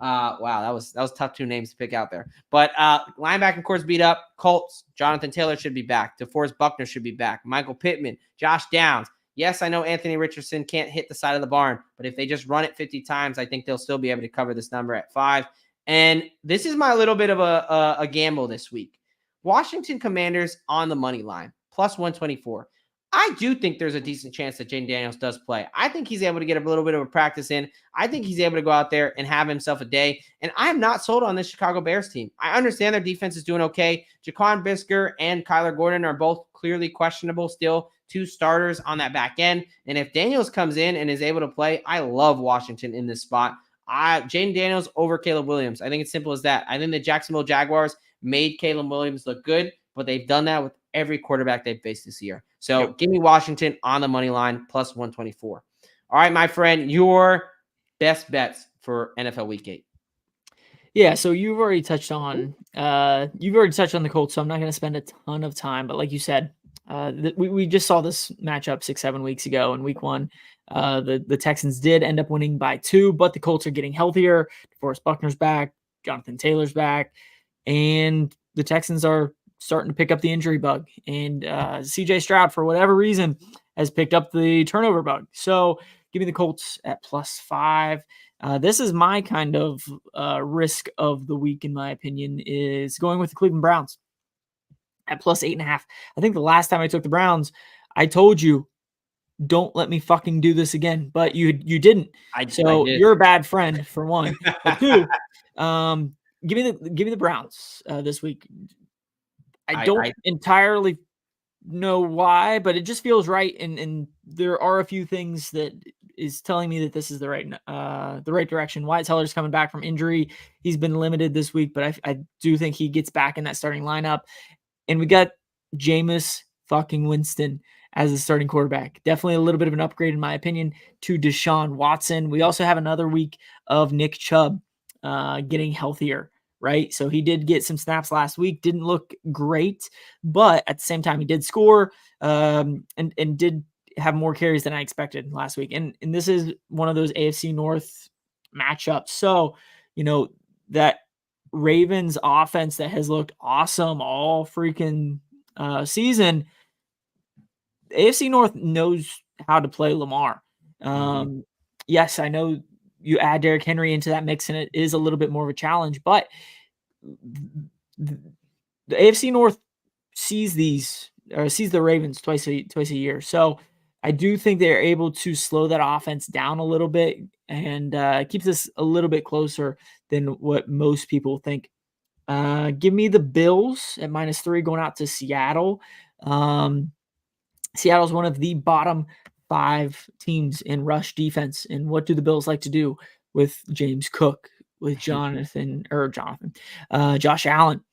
A: Wow, that was tough 2 names to pick out there. But linebacker course beat up. Colts, Jonathan Taylor should be back. DeForest Buckner should be back. Michael Pittman, Josh Downs. Yes, I know Anthony Richardson can't hit the side of the barn, but if they just run it 50 times, I think they'll still be able to cover this number at 5. And this is my little bit of a gamble this week. Washington Commanders on the money line, +124. I do think there's a decent chance that Jayden Daniels does play. I think he's able to get a little bit of a practice in. I think he's able to go out there and have himself a day. And I'm not sold on this Chicago Bears team. I understand their defense is doing okay. Jaquan Brisker and Kyler Gordon are both clearly questionable still. 2 starters on that back end. And if Daniels comes in and is able to play, I love Washington in this spot. Jayden Daniels over Caleb Williams. I think it's simple as that. I think the Jacksonville Jaguars made Caleb Williams look good, but they've done that with every quarterback they've faced this year. So give me Washington on the money line, +124. All right, my friend, your best bets for NFL Week 8.
B: Yeah, so you've already touched on the Colts, so I'm not going to spend a ton of time. But like you said, we just saw this matchup 6-7 weeks ago in Week 1. The Texans did end up winning by 2, but the Colts are getting healthier. DeForest Buckner's back, Jonathan Taylor's back, and the Texans are starting to pick up the injury bug. And CJ Stroud, for whatever reason, has picked up the turnover bug. So give me the Colts at +5. This is my kind of risk of the week, in my opinion, is going with the Cleveland Browns at +8.5. I think the last time I took the Browns, I told you don't let me fucking do this again. But you didn't.
A: I
B: So
A: did.
B: you're a bad friend for one. But two, give me the Browns this week. I don't entirely know why, but it just feels right. And there are a few things that is telling me that this is the right direction. Wyatt Teller's coming back from injury. He's been limited this week, but I do think he gets back in that starting lineup. And we got Jameis fucking Winston as the starting quarterback. Definitely a little bit of an upgrade, in my opinion, to Deshaun Watson. We also have another week of Nick Chubb getting healthier, right? So he did get some snaps last week. Didn't look great, but at the same time, he did score and did have more carries than I expected last week. And this is one of those AFC North matchups. So, that Ravens offense that has looked awesome all freaking season, AFC North knows how to play Lamar. Yes, I know you add Derrick Henry into that mix and it is a little bit more of a challenge, but the AFC North sees the Ravens twice a year. So I do think they're able to slow that offense down a little bit and keeps us a little bit closer than what most people think. Give me the Bills at -3 going out to Seattle. Seattle's one of the bottom 5 teams in rush defense. And what do the Bills like to do with James Cook, with Josh Allen?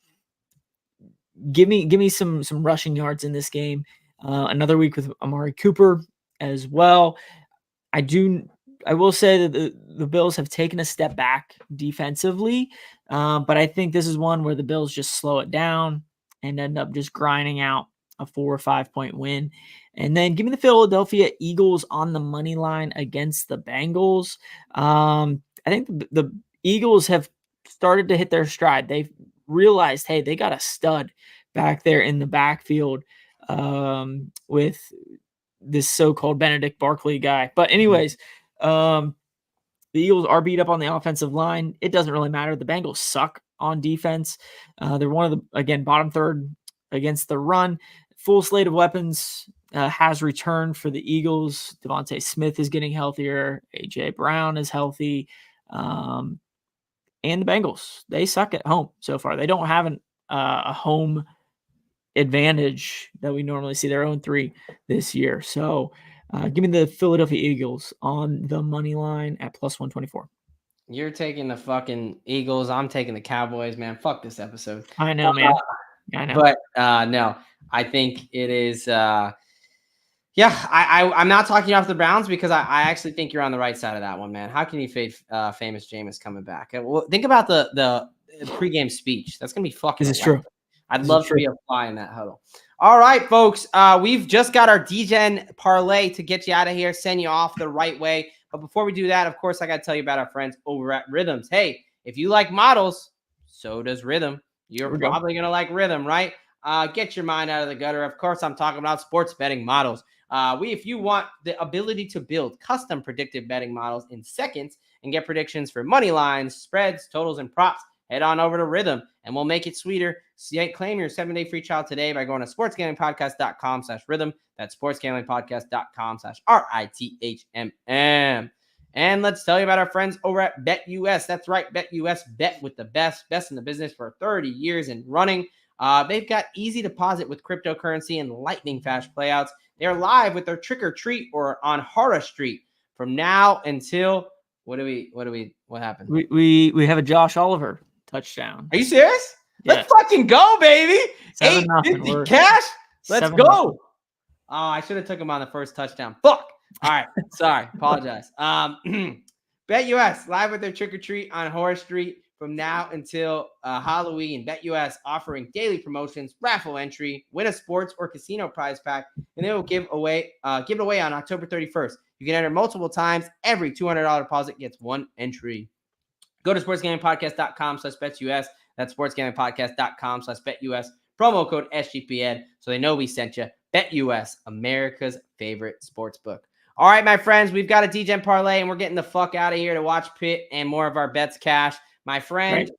B: Give me some rushing yards in this game. Another week with Amari Cooper as well. I will say that the Bills have taken a step back defensively, but I think this is one where the Bills just slow it down and end up just grinding out a 4 or 5 point win. And then give me the Philadelphia Eagles on the money line against the Bengals. I think the Eagles have started to hit their stride. They've realized, hey, they got a stud back there in the backfield with this so-called Benedict Barkley guy. But anyways, the Eagles are beat up on the offensive line. It doesn't really matter. The Bengals suck on defense. They're one of the, again, bottom third against the run. Full slate of weapons has returned for the Eagles. Devontae Smith is getting healthier. A.J. Brown is healthy. And the Bengals, they suck at home so far. They don't have a home advantage that we normally see. Their own 3 this year. So give me the Philadelphia Eagles on the money line at +124.
A: You're taking the fucking Eagles. I'm taking the Cowboys, man. Fuck this episode.
B: I know, man. I know.
A: But no, I think it is. I'm not talking off the Browns because I actually think you're on the right side of that one, man. How can you fade famous Jameis coming back? Well, think about the pregame speech. That's gonna be fucking.
B: This is true.
A: I'd love to be a fly in that huddle. All right, folks. We've just got our Degen parlay to get you out of here, send you off the right way. But before we do that, of course, I got to tell you about our friends over at Rhythms. Hey, if you like models, so does Rhythm. You're probably going to like Rhythm, right? Get your mind out of the gutter. Of course, I'm talking about sports betting models. If you want the ability to build custom predictive betting models in seconds and get predictions for money lines, spreads, totals, and props, head on over to Rhythm and we'll make it sweeter. Claim your 7-day free trial today by going to sportsgamblingpodcast.com/rhythm. That's sportsgamblingpodcast.com/RITHMM. And let's tell you about our friends over at BetUS. That's right, BetUS, bet with the best in the business for 30 years and running. They've got easy deposit with cryptocurrency and lightning fast playouts. They're live with their trick or treat or on Horror Street from now until what happened?
B: We have a Josh Oliver touchdown.
A: Are you serious? Yeah. Let's fucking go, baby. 850 cash. Let's go. Oh, I should have took him on the first touchdown. Fuck. All right. Sorry. Apologize. BetUS live with their trick or treat on Horror Street from now until Halloween. BetUS offering daily promotions, raffle entry, win a sports or casino prize pack, and they will give it away on October 31st. You can enter multiple times. Every $200 deposit gets 1 entry. Go to sportsgamblingpodcast.com/BetUS. That's sportsgamblingpodcast.com/BetUS. Promo code SGPN so they know we sent you. BetUS, America's favorite sports book. All right, my friends, we've got a Degen parlay, and we're getting the fuck out of here to watch Pitt and more of our bets cash. My friend,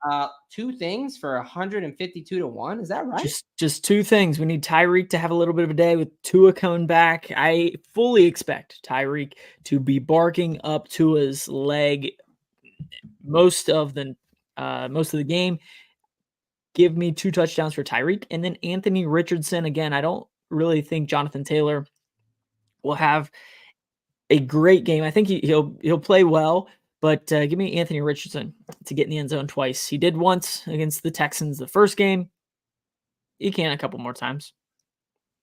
A: 2 things for 152 to 1. Is that right?
B: Just 2 things. We need Tyreek to have a little bit of a day with Tua coming back. I fully expect Tyreek to be barking up Tua's leg most of the game. Give me 2 touchdowns for Tyreek, and then Anthony Richardson. Again, I don't really think Jonathan Taylor will have a great game. I think he'll play well, but give me Anthony Richardson to get in the end zone twice. He did once against the Texans the first game. He can a couple more times.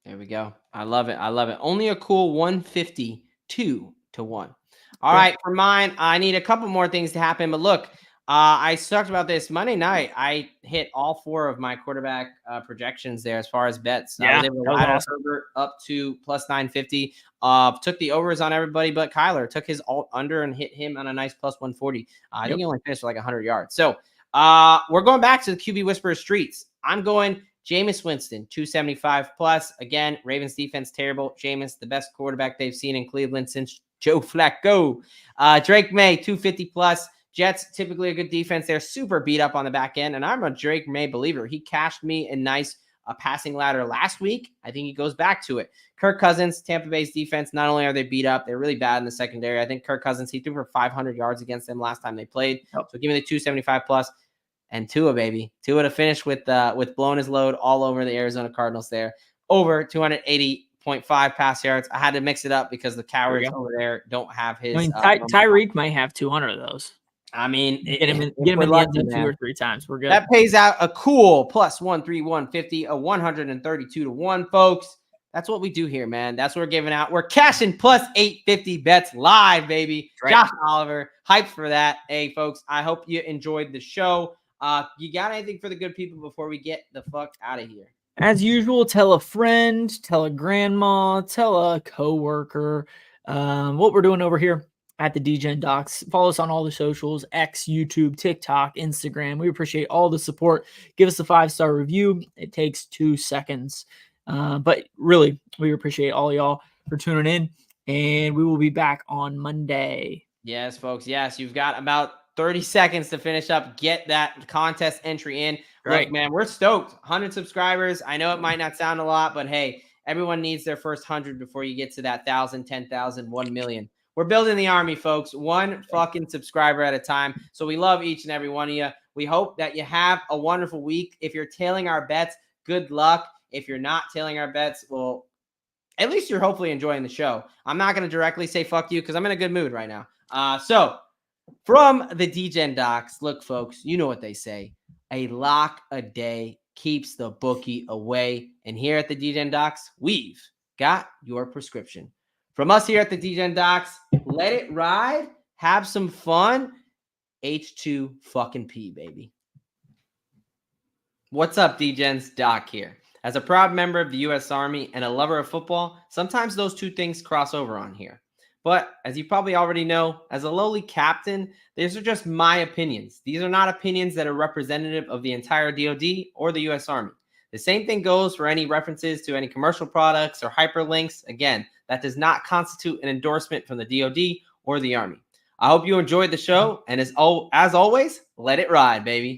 A: There we go. I love it. I love it. Only a cool 152 to 1. All right, for mine, I need a couple more things to happen. But look, I talked about this Monday night. I hit all 4 of my quarterback projections there as far as bets. I was able to ladder Herbert up to plus 950. Took the overs on everybody but Kyler. Took his alt under and hit him on a nice plus 140. I think he only finished with like 100 yards. So we're going back to the QB Whisperer streets. I'm going Jameis Winston, 275 plus. Again, Ravens defense terrible. Jameis, the best quarterback they've seen in Cleveland since Joe Flacco. Drake May, 250 plus. Jets, typically a good defense. They're super beat up on the back end, and I'm a Drake May believer. He cashed me a nice passing ladder last week. I think he goes back to it. Kirk Cousins, Tampa Bay's defense, not only are they beat up, they're really bad in the secondary. I think Kirk Cousins, he threw for 500 yards against them last time they played. So give me the 275 plus. And Tua, baby. Tua to finish with blowing his load all over the Arizona Cardinals there. Over 280.5 pass yards. I had to mix it up because the cowards over there don't have his.
B: I mean, Tyreek might have 200 of those.
A: I mean,
B: get him in the end zone 2 or 3 times. We're good.
A: That pays out a cool plus 150, a 132 to 1, folks. That's what we do here, man. That's what we're giving out. We're cashing plus 850 bets live, baby. Right. Josh Oliver, hyped for that. Hey, folks, I hope you enjoyed the show. You got anything for the good people before we get the fuck out of here?
B: As usual, tell a friend, tell a grandma, tell a coworker what we're doing over here at the Degen Docs. Follow us on all the socials, X, YouTube, TikTok, Instagram. We appreciate all the support. Give us a 5-star review. It takes 2 seconds. But really, we appreciate all y'all for tuning in, and we will be back on Monday.
A: Yes, folks. Yes, you've got about 30 seconds to finish up. Get that contest entry in. Right. Look, man, we're stoked. 100 subscribers. I know it might not sound a lot, but hey, everyone needs their first 100 before you get to that 1,000, 10,000, 1 million. We're building the army, folks. 1 fucking subscriber at a time. So we love each and every one of you. We hope that you have a wonderful week. If you're tailing our bets, good luck. If you're not tailing our bets, well, at least you're hopefully enjoying the show. I'm not going to directly say fuck you because I'm in a good mood right now. So from the Degen Docs, look, folks, you know what they say. A lock a day keeps the bookie away. And here at the Degen Docs, we've got your prescription. From us here at the Degen Docs, let it ride. Have some fun. H2 fucking P, baby. What's up, Degens? Doc here. As a proud member of the U.S. Army and a lover of football, sometimes those 2 things cross over on here. But as you probably already know, as a lowly captain, these are just my opinions. These are not opinions that are representative of the entire DoD or the U.S. Army. The same thing goes for any references to any commercial products or hyperlinks. Again, that does not constitute an endorsement from the DoD or the Army. I hope you enjoyed the show, and as always, let it ride, baby.